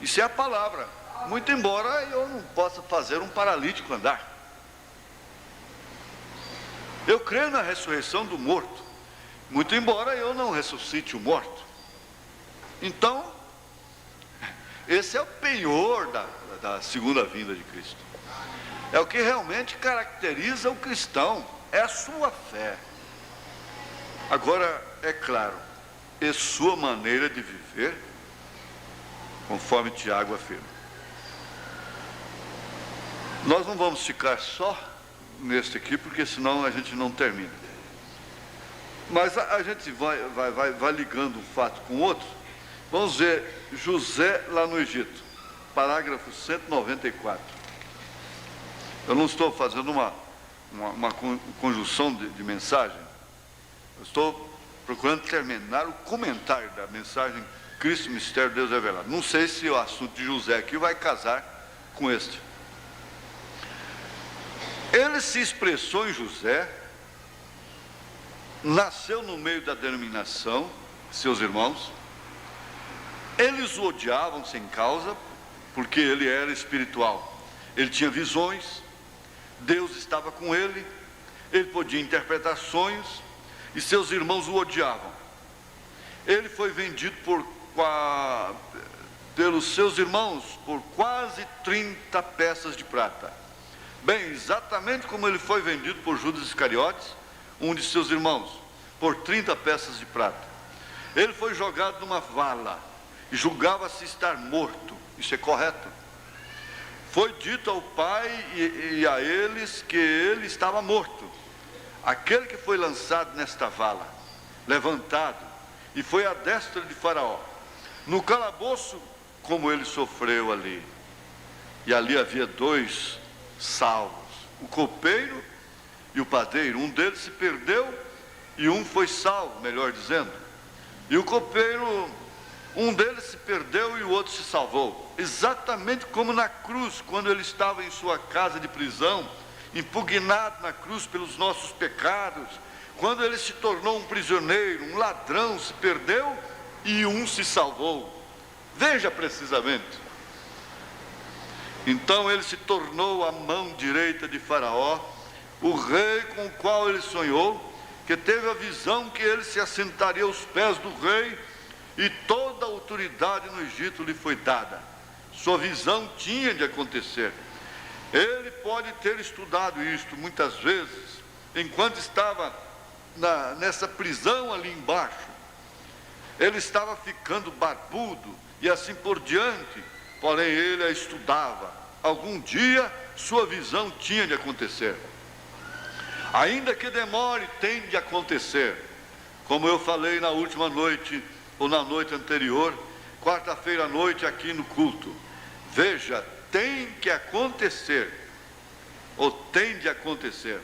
isso é a palavra, muito embora eu não possa fazer um paralítico andar. Eu creio na ressurreição do morto, muito embora eu não ressuscite o morto. Então, esse é o penhor da segunda vinda de Cristo. É o que realmente caracteriza o cristão, é a sua fé. Agora, é claro, é sua maneira de viver, conforme Tiago afirma. Nós não vamos ficar só neste aqui, porque senão a gente não termina. Mas a gente vai ligando um fato com o outro. Vamos ver José lá no Egito, parágrafo 194. Eu não estou fazendo uma conjunção de mensagem. Eu estou procurando terminar o comentário da mensagem Cristo, Mistério, Deus Revelado. Não sei se o assunto de José aqui vai casar com este. Ele se expressou em José, nasceu no meio da denominação, seus irmãos. Eles o odiavam sem causa, porque ele era espiritual. Ele tinha visões, Deus estava com ele, ele podia interpretar sonhos, e seus irmãos o odiavam. Ele foi vendido pelos seus irmãos por quase 30 peças de prata. Bem, exatamente como ele foi vendido por Judas Iscariotes, um de seus irmãos, por 30 peças de prata. Ele foi jogado numa vala e julgava-se estar morto. Isso é correto. Foi dito ao pai e a eles que ele estava morto. Aquele que foi lançado nesta vala, levantado, e foi à destra de Faraó. No calabouço, como ele sofreu ali. E ali havia 2 salvos, o copeiro e o padeiro. Um deles se perdeu e um foi salvo, melhor dizendo. E o copeiro, um deles se perdeu e o outro se salvou. Exatamente como na cruz, quando ele estava em sua casa de prisão, impugnado na cruz pelos nossos pecados. Quando ele se tornou um prisioneiro, um ladrão, se perdeu e um se salvou. Veja precisamente. Então ele se tornou a mão direita de Faraó, o rei com o qual ele sonhou, que teve a visão que ele se assentaria aos pés do rei, e toda a autoridade no Egito lhe foi dada. Sua visão tinha de acontecer. Ele pode ter estudado isto muitas vezes, enquanto estava nessa prisão ali embaixo. Ele estava ficando barbudo e assim por diante. Porém ele a estudava. Algum dia sua visão tinha de acontecer. Ainda que demore, tem de acontecer. Como eu falei na última noite, ou na noite anterior, quarta-feira à noite aqui no culto. Veja, tem que acontecer, ou tem de acontecer.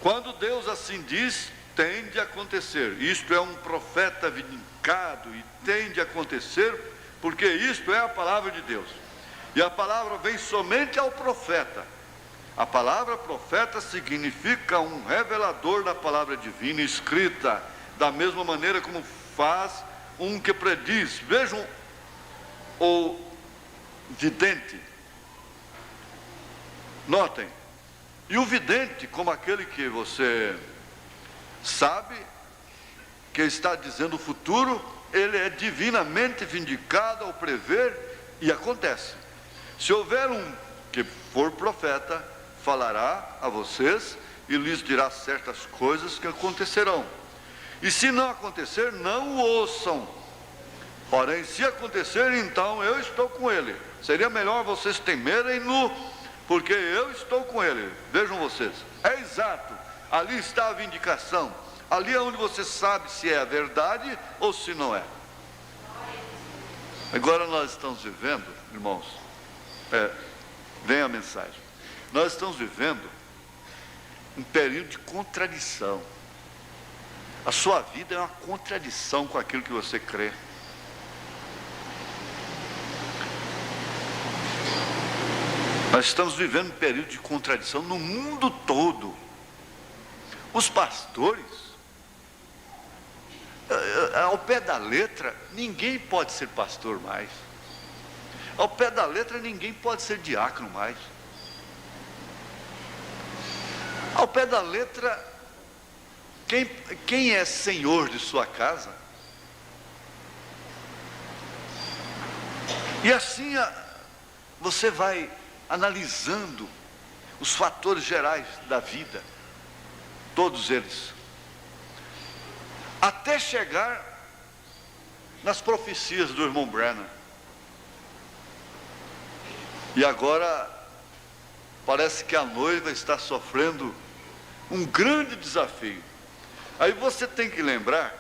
Quando Deus assim diz, tem de acontecer. Isto é um profeta vindicado e tem de acontecer, porque isto é a palavra de Deus. E a palavra vem somente ao profeta, A palavra profeta significa um revelador da palavra divina escrita, da mesma maneira como faz um que prediz. Vejam o vidente. Notem, e o vidente, como aquele que você sabe que está dizendo o futuro, ele é divinamente vindicado ao prever, e acontece. Se houver um que for profeta, falará a vocês e lhes dirá certas coisas que acontecerão. E se não acontecer, não o ouçam. Porém, se acontecer, então eu estou com ele. Seria melhor vocês temerem-no, porque eu estou com ele. Vejam vocês, é exato, ali está a vindicação. Ali é onde você sabe se é a verdade ou se não é. Agora nós estamos vivendo, irmãos, vem a mensagem. Nós estamos vivendo um período de contradição. A sua vida é uma contradição com aquilo que você crê. Nós estamos vivendo um período de contradição no mundo todo. Os pastores, ao pé da letra, ninguém pode ser pastor mais. Ao pé da letra, ninguém pode ser diácono mais. Ao pé da letra, quem é senhor de sua casa? E assim você vai analisando os fatores gerais da vida, todos eles, até chegar nas profecias do irmão Branham. E agora parece que a noiva está sofrendo um grande desafio. Aí você tem que lembrar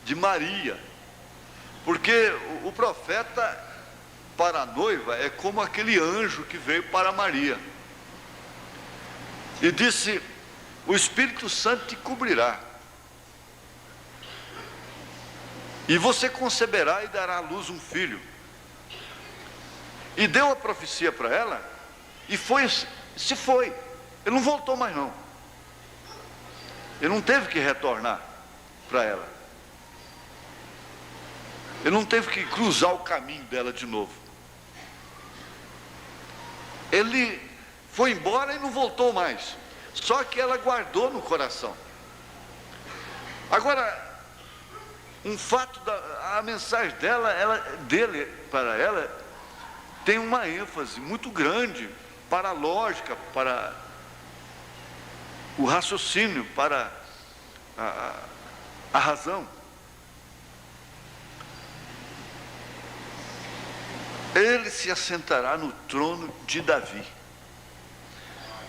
de Maria, porque o profeta para a noiva é como aquele anjo que veio para Maria e disse: o Espírito Santo te cobrirá, e você conceberá e dará à luz um filho. E deu a profecia para ela, e se foi, ele não voltou mais não, ele não teve que retornar para ela, ele não teve que cruzar o caminho dela de novo, ele foi embora e não voltou mais, só que ela guardou no coração. Agora, um fato, a mensagem dele para ela, tem uma ênfase muito grande para a lógica, para o raciocínio, para a razão. Ele se assentará no trono de Davi.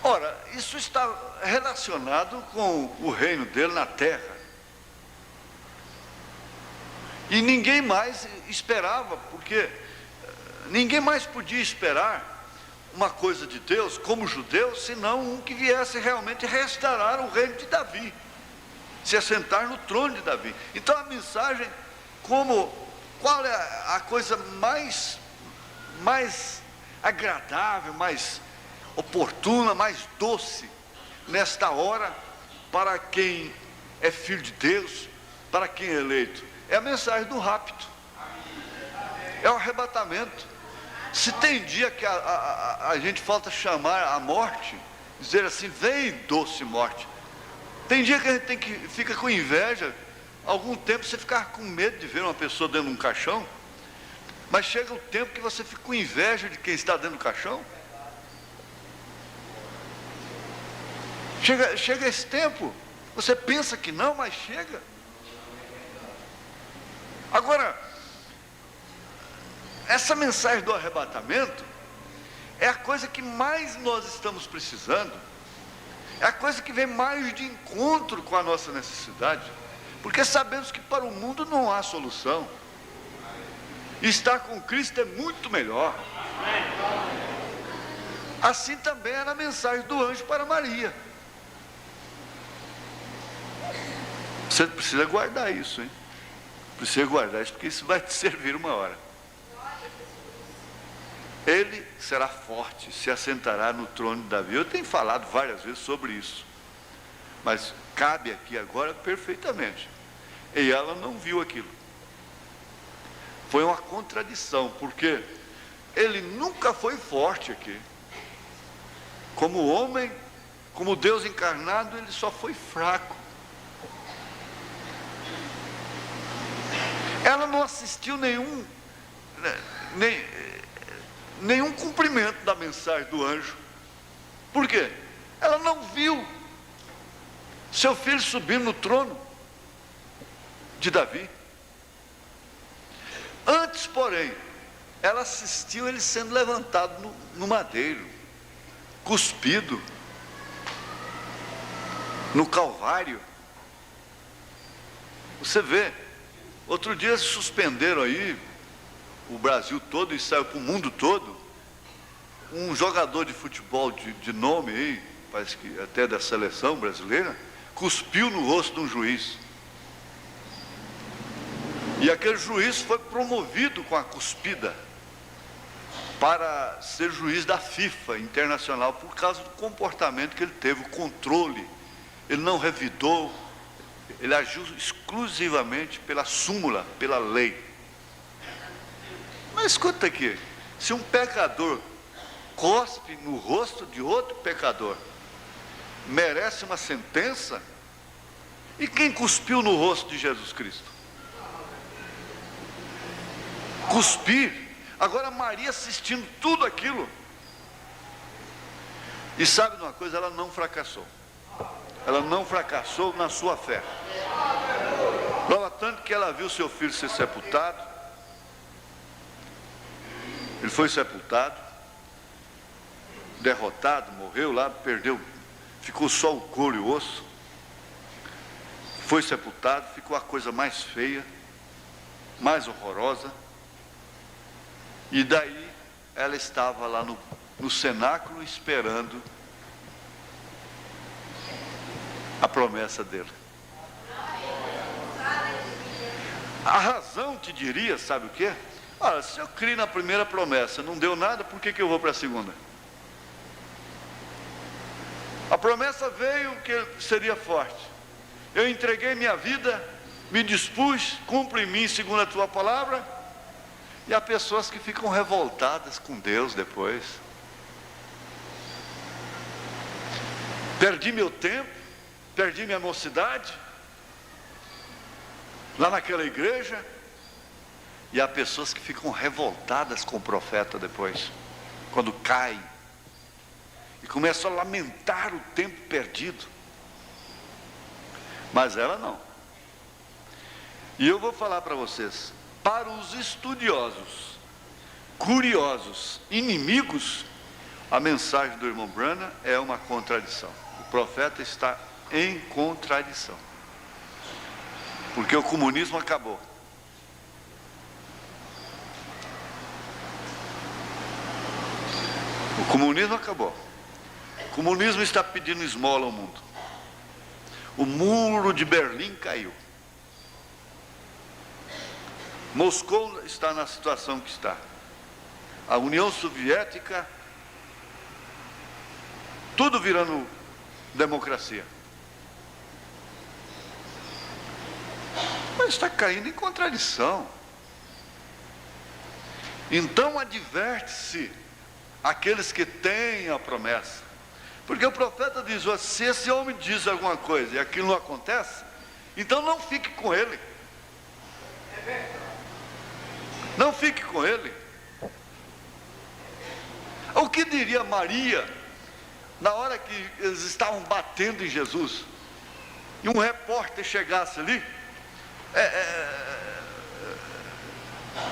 Ora, isso está relacionado com o reino dele na terra. E ninguém mais esperava, porque ninguém mais podia esperar uma coisa de Deus como judeu, senão um que viesse realmente restaurar o reino de Davi, se assentar no trono de Davi. Então a mensagem, qual é a coisa mais agradável, mais oportuna, mais doce nesta hora para quem é filho de Deus, para quem é eleito? É a mensagem do rapto, é o arrebatamento. Se tem dia que a gente falta chamar a morte, dizer assim: vem, doce morte. Tem dia que a gente fica com inveja. Algum tempo você ficar com medo de ver uma pessoa dentro de um caixão, mas chega o tempo que você fica com inveja de quem está dentro do caixão. Chega esse tempo, você pensa que não, mas chega. Agora, essa mensagem do arrebatamento é a coisa que mais nós estamos precisando, é a coisa que vem mais de encontro com a nossa necessidade, porque sabemos que para o mundo não há solução, estar com Cristo é muito melhor. Assim também era a mensagem do anjo para Maria. Você precisa guardar isso, hein? Precisa guardar isso, porque isso vai te servir uma hora. Ele será forte, se assentará no trono de Davi. Eu tenho falado várias vezes sobre isso, mas cabe aqui agora perfeitamente. E ela não viu aquilo. Foi uma contradição, porque ele nunca foi forte aqui. Como homem, como Deus encarnado, ele só foi fraco. Ela não assistiu nenhum cumprimento da mensagem do anjo. Por quê? Ela não viu seu filho subir no trono de Davi. Antes, porém, ela assistiu ele sendo levantado no madeiro, cuspido, no Calvário. Você vê, outro dia suspenderam aí o Brasil todo e saiu para o mundo todo um jogador de futebol de nome aí, parece que até da seleção brasileira, cuspiu no rosto de um juiz. E aquele juiz foi promovido com a cuspida para ser juiz da FIFA internacional por causa do comportamento que ele teve, o controle. Ele não revidou, ele agiu exclusivamente pela súmula, pela lei. Mas escuta aqui, se um pecador cospe no rosto de outro pecador, merece uma sentença? E quem cuspiu no rosto de Jesus Cristo? Cuspir. Agora Maria assistindo tudo aquilo. E sabe de uma coisa? Ela não fracassou. Ela não fracassou na sua fé. Prova tanto que ela viu seu filho ser sepultado. Ele foi sepultado, derrotado, morreu lá, perdeu, ficou só o couro e o osso. Foi sepultado, ficou a coisa mais feia, mais horrorosa. E daí ela estava lá no cenáculo esperando a promessa dele. A razão te diria, sabe o quê? Olha, se eu criei na primeira promessa, não deu nada, por que eu vou para a segunda? A promessa veio que ele seria forte. Eu entreguei minha vida, me dispus, cumpre em mim segundo a tua palavra. E há pessoas que ficam revoltadas com Deus depois. Perdi meu tempo, perdi minha mocidade, lá naquela igreja. E há pessoas que ficam revoltadas com o profeta depois, quando cai, e começam a lamentar o tempo perdido. Mas ela não. E eu vou falar para vocês, para os estudiosos, curiosos, inimigos, a mensagem do irmão Branham é uma contradição. O profeta está em contradição, porque o comunismo acabou. O comunismo acabou. O comunismo está pedindo esmola ao mundo. O muro de Berlim caiu. Moscou está na situação que está. A União Soviética, tudo virando democracia. Mas está caindo em contradição. Então adverte-se aqueles que têm a promessa. Porque o profeta diz, se esse homem diz alguma coisa e aquilo não acontece, então não fique com ele. Não fique com ele. O que diria Maria na hora que eles estavam batendo em Jesus e um repórter chegasse ali?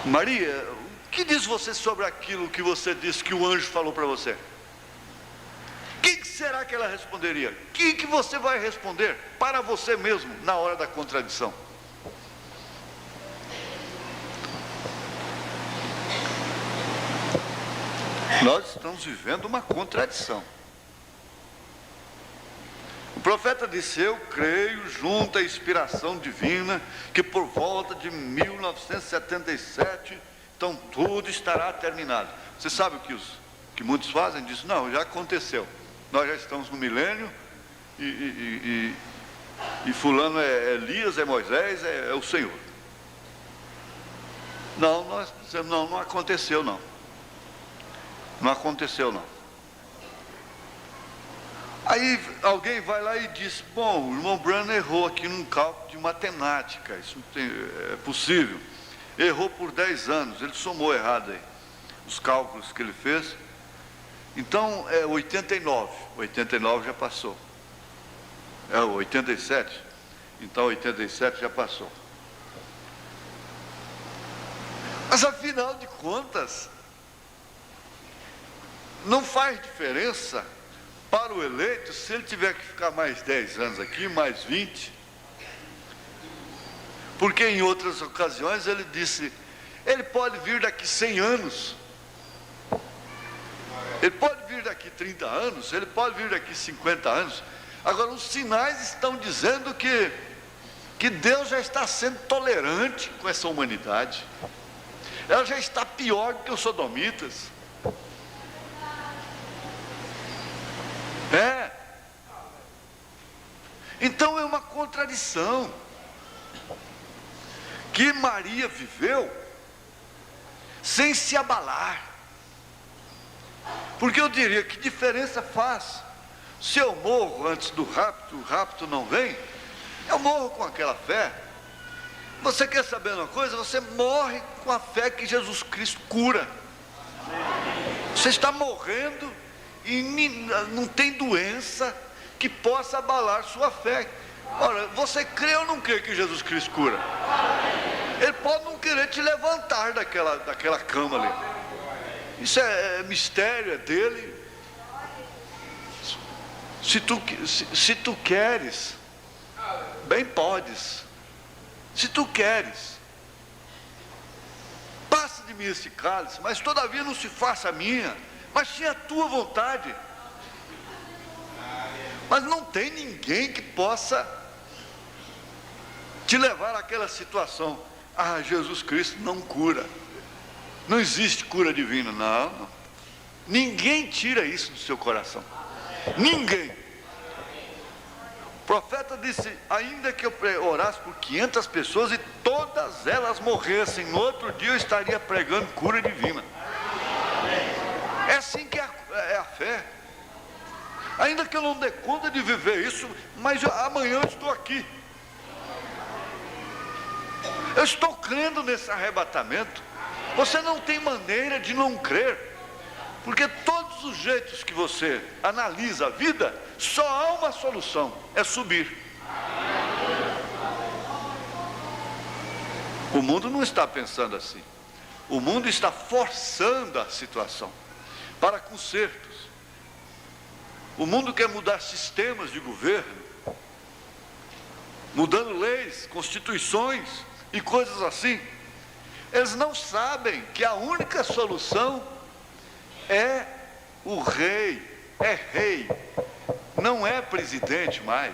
Maria, o que diz você sobre aquilo que você disse que o anjo falou para você? O que será que ela responderia? O que você vai responder para você mesmo na hora da contradição? Nós estamos vivendo uma contradição. O profeta disse, eu creio junto à inspiração divina que por volta de 1977 então tudo estará terminado. Você sabe o que muitos fazem? Dizem, não, já aconteceu. Nós já estamos no milênio e fulano é Elias, é Moisés, é o Senhor. Não, nós dizemos, não aconteceu não. Não aconteceu não. Aí alguém vai lá e diz, bom, o irmão Branham errou aqui num cálculo de matemática, isso é possível. Errou por 10 anos, ele somou errado aí, os cálculos que ele fez. Então é 89 já passou. É o 87, então 87 já passou. Mas afinal de contas, não faz diferença para o eleito se ele tiver que ficar mais 10 anos aqui, mais 20. Porque em outras ocasiões ele disse, ele pode vir daqui 100 anos, ele pode vir daqui 30 anos, ele pode vir daqui 50 anos. Agora os sinais estão dizendo que Deus já está sendo tolerante com essa humanidade. Ela já está pior do que os sodomitas. Então é uma contradição que Maria viveu sem se abalar. Porque eu diria, que diferença faz se eu morro antes do rapto, o rapto não vem? Eu morro com aquela fé. Você quer saber uma coisa? Você morre com a fé que Jesus Cristo cura. Você está morrendo e não tem doença que possa abalar sua fé. Ora, você crê ou não crê que Jesus Cristo cura? Ele pode não querer te levantar daquela cama ali. Isso é mistério, é dele. Se tu queres, bem podes. Se tu queres, passa de mim esse cálice, mas todavia não se faça a minha, mas sim a tua vontade. Mas não tem ninguém que possa te levar àquela situação. Ah, Jesus Cristo não cura. Não existe cura divina. Não. Ninguém tira isso do seu coração. Ninguém. O profeta disse, ainda que eu orasse por 500 pessoas e todas elas morressem, no outro dia eu estaria pregando cura divina. É assim que é a fé. Ainda que eu não dê conta de viver isso, mas amanhã eu estou aqui. Eu estou crendo nesse arrebatamento. Você não tem maneira de não crer, porque todos os jeitos que você analisa a vida, só há uma solução, é subir. O mundo não está pensando assim. O mundo está forçando a situação para consertos. O mundo quer mudar sistemas de governo, mudando leis, constituições e coisas assim. Eles não sabem que a única solução é o rei, não é presidente mais,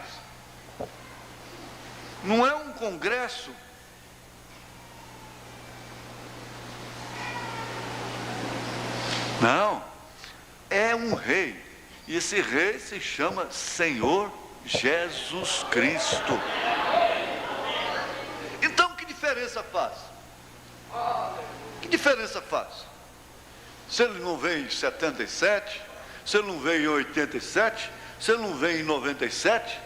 não é um congresso, não, é um rei, e esse rei se chama Senhor Jesus Cristo. Então que diferença faz? Que diferença faz? Se ele não veio em 77, se ele não veio em 87, se ele não veio em 97,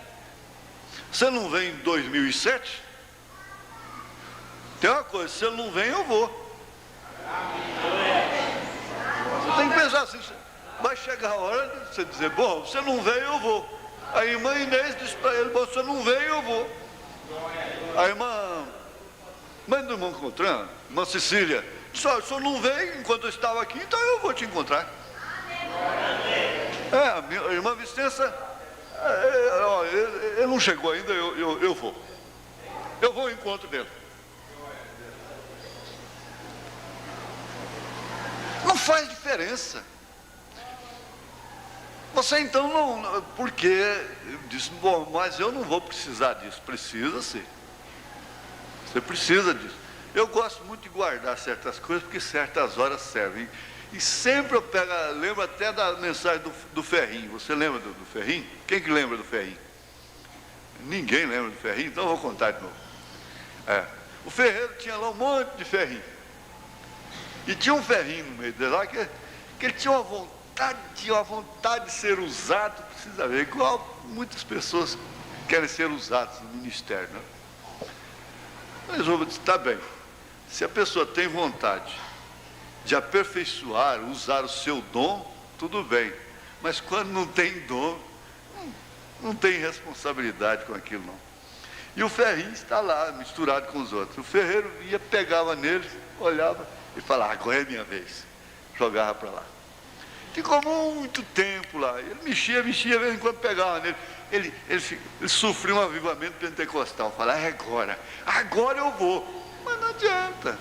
se ele não veio em 2007, tem uma coisa, se ele não vem, eu vou. Você tem que pensar assim, vai chegar a hora de você dizer, bom, você não veio, eu vou. A irmã Inês disse para ele, você não veio, eu vou. A mãe do irmão Contran, irmã Cecília, disse, o senhor não veio enquanto eu estava aqui, então eu vou te encontrar. A minha irmã Vicença, ele não chegou ainda, eu vou. Eu vou ao encontro dele. Não faz diferença. Você então não, porque disse, bom, mas eu não vou precisar disso. Precisa sim. Você precisa disso. Eu gosto muito de guardar certas coisas, porque certas horas servem. E sempre eu lembro até da mensagem do ferrinho. Você lembra do ferrinho? Quem que lembra do ferrinho? Ninguém lembra do ferrinho, então eu vou contar de novo. O ferreiro tinha lá um monte de ferrinho. E tinha um ferrinho no meio dele lá que ele tinha uma vontade de ser usado, precisa ver, igual muitas pessoas querem ser usadas no ministério, né? Mas eu disse, tá bem, se a pessoa tem vontade de aperfeiçoar, usar o seu dom, tudo bem, mas quando não tem dom, não tem responsabilidade com aquilo não. E o ferrinho está lá, misturado com os outros. O ferreiro ia, pegava nele, olhava e falava, agora é minha vez. Jogava para lá. Ficou muito tempo lá. Ele mexia, de vez em quando pegava nele. Ele sofreu um avivamento pentecostal. Falava, agora eu vou. Mas não adianta,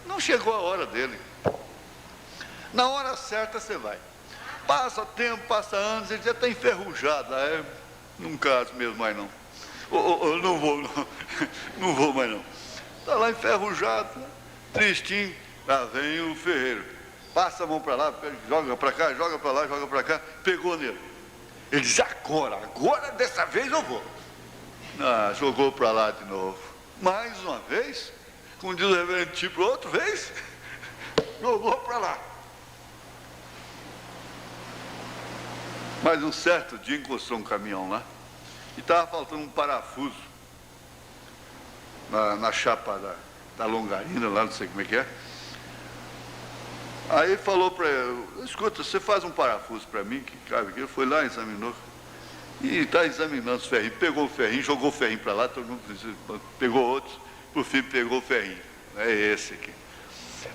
não chegou a hora dele. Na hora certa você vai. Passa tempo, passa anos, ele já está enferrujado. Não caso mesmo mais não. Não vou mais não. Está lá enferrujado, tristinho. Lá vem o ferreiro. Passa a mão para lá, joga para cá, joga para lá, joga para cá. Pegou nele. Ele diz, agora dessa vez eu vou. Jogou para lá de novo. Mais uma vez, como diz o reverendo Tipo, outra vez, jogou para lá. Mas um certo dia encostou um caminhão lá e estava faltando um parafuso na chapa da longarina, lá não sei como é que é. Aí ele falou para ele, escuta, você faz um parafuso para mim, que cabe aqui. Ele foi lá, examinou, e está examinando os ferrinhos, pegou o ferrinho, jogou o ferrinho para lá, todo mundo pegou outros, por fim pegou o ferrinho, é esse aqui.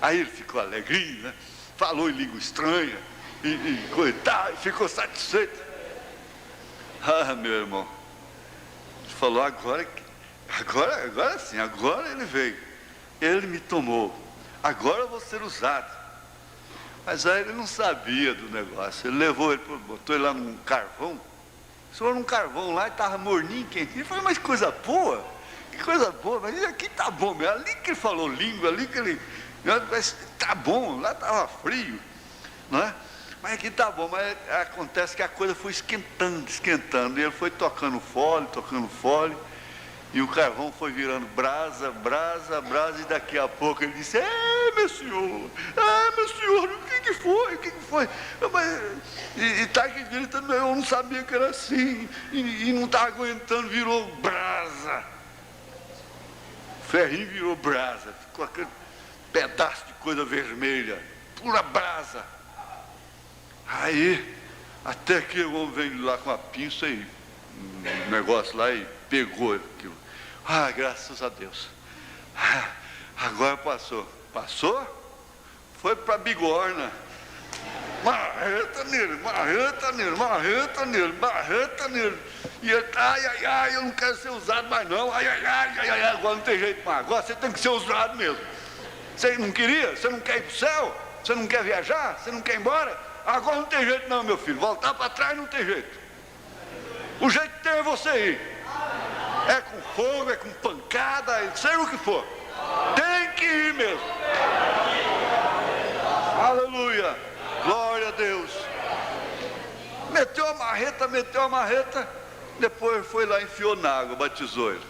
Aí ele ficou alegrinho, né? Falou em língua estranha, e coitado, ficou satisfeito. Meu irmão, ele falou, agora sim, agora ele veio, ele me tomou, agora eu vou ser usado. Mas aí ele não sabia do negócio. Ele levou ele, botou ele lá num carvão. Senhor, num carvão lá, e estava morninho, quentinho. Ele falou, mas que coisa boa, mas aqui está bom mesmo. Ali que ele falou língua, ali que ele. Mas está bom, lá estava frio, não é? Mas aqui está bom, mas acontece que a coisa foi esquentando. E ele foi tocando fole. E o carvão foi virando brasa, e daqui a pouco ele disse, meu senhor, o que foi? E está aqui gritando, eu não sabia que era assim, e não está aguentando, virou brasa. O ferrinho virou brasa, ficou aquele pedaço de coisa vermelha, pura brasa. Aí, até que o homem veio lá com a pinça e um negócio lá e pegou aquilo. Graças a Deus. Agora passou. Foi para a bigorna. Marreta nele. E ele, eu não quero ser usado mais não. Agora não tem jeito mais. Agora você tem que ser usado mesmo. Você não queria? Você não quer ir para o céu? Você não quer viajar? Você não quer ir embora? Agora não tem jeito não, meu filho. Voltar para trás não tem jeito. O jeito que tem é você ir. É com fogo, é com pancada, seja o que for. Tem que ir mesmo. Aleluia. Glória a Deus. Meteu a marreta. Depois foi lá, enfiou na água, batizou ele.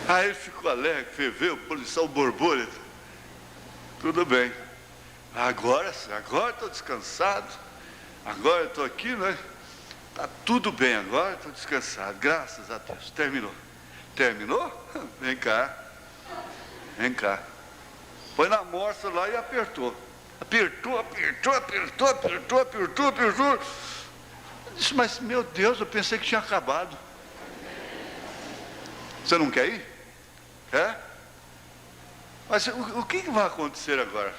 Aí ele ficou alegre, ferveu, policial borboleta. Tudo bem. Agora estou descansado. Agora estou aqui, né? Está tudo bem agora, estou descansado, graças a Deus. Terminou? Vem cá. Foi na morsa lá e apertou. Apertou. Eu disse, mas meu Deus, eu pensei que tinha acabado. Você não quer ir? Mas o que vai acontecer agora?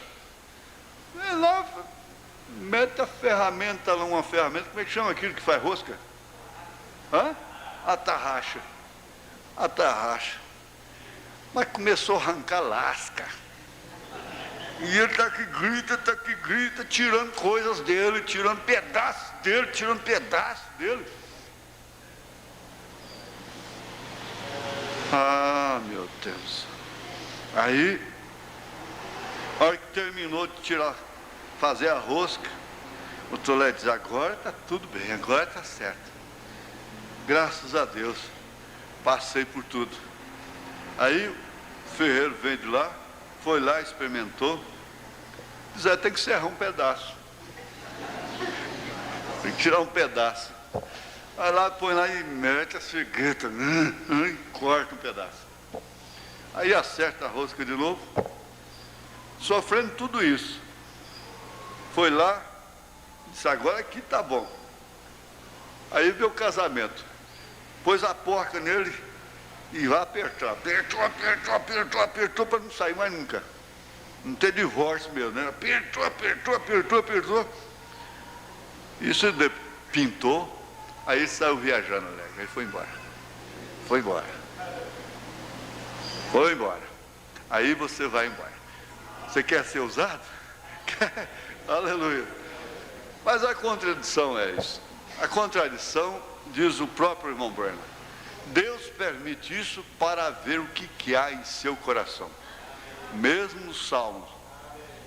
Vem lá, mete a ferramenta lá, uma ferramenta, como é que chama aquilo que faz rosca? A tarraxa. Mas começou a arrancar lasca. E ele está que grita, tirando coisas dele, tirando pedaços dele. Ah, meu Deus. Aí, a hora que terminou de fazer a rosca, o Tolete diz, agora está tudo bem, agora está certo. Graças a Deus, passei por tudo. Aí o ferreiro veio de lá, foi lá, experimentou, diz, tem que serrar um pedaço. Tem que tirar um pedaço. Aí lá, põe lá e mete a cegueta, e corta um pedaço. Aí acerta a rosca de novo, sofrendo tudo isso. Foi lá, disse, agora aqui tá bom. Aí veio o casamento. Pôs a porca nele e vai apertar. Apertou para não sair mais nunca. Não ter divórcio mesmo, né? Apertou. Isso pintou, aí saiu viajando, né? Aí foi embora. Aí você vai embora. Você quer ser usado? Aleluia. Mas a contradição é isso. A contradição, diz o próprio irmão Branham, Deus permite isso para ver o que há em seu coração. Mesmo nos Salmos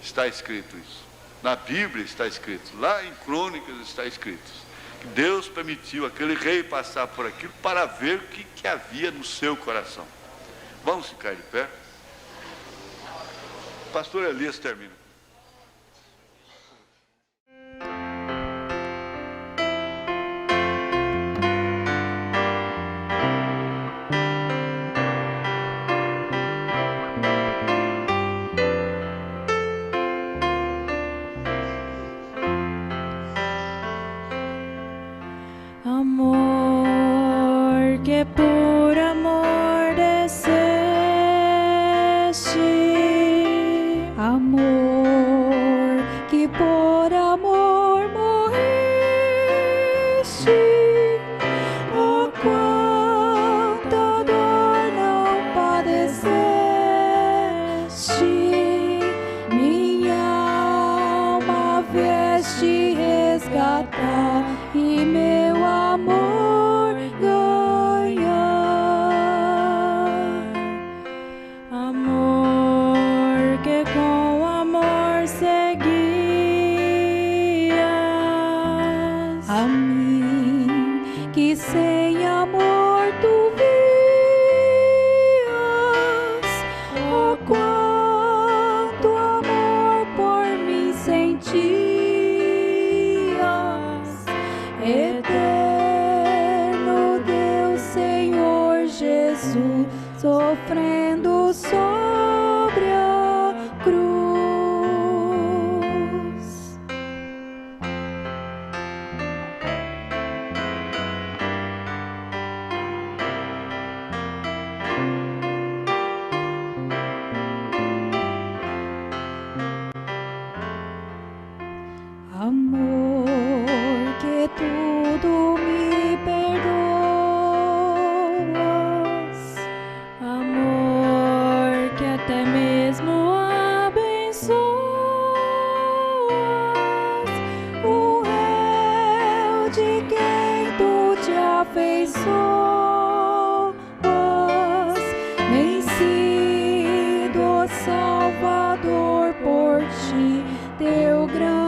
está escrito isso. Na Bíblia está escrito. Lá em Crônicas está escrito. Que Deus permitiu aquele rei passar por aquilo para ver o que havia no seu coração. Vamos ficar de pé. Pastor Elias termina. Amor que por amor desceste, amor que por amor morreste, oh quanta dor não padeceste, minha alma vieste resgatar e meu amor ganhar. Amor que com amor seguias a mim, que sem amor tu vias, oh quanto amor por mim sentias. Eterno Deus, Senhor Jesus, sofrendo sobre a cruz. Amor que tudo me perdoas, amor que até mesmo abençoas, o réu de quem tu te afeiçoas, vencido, Salvador, por ti, teu grande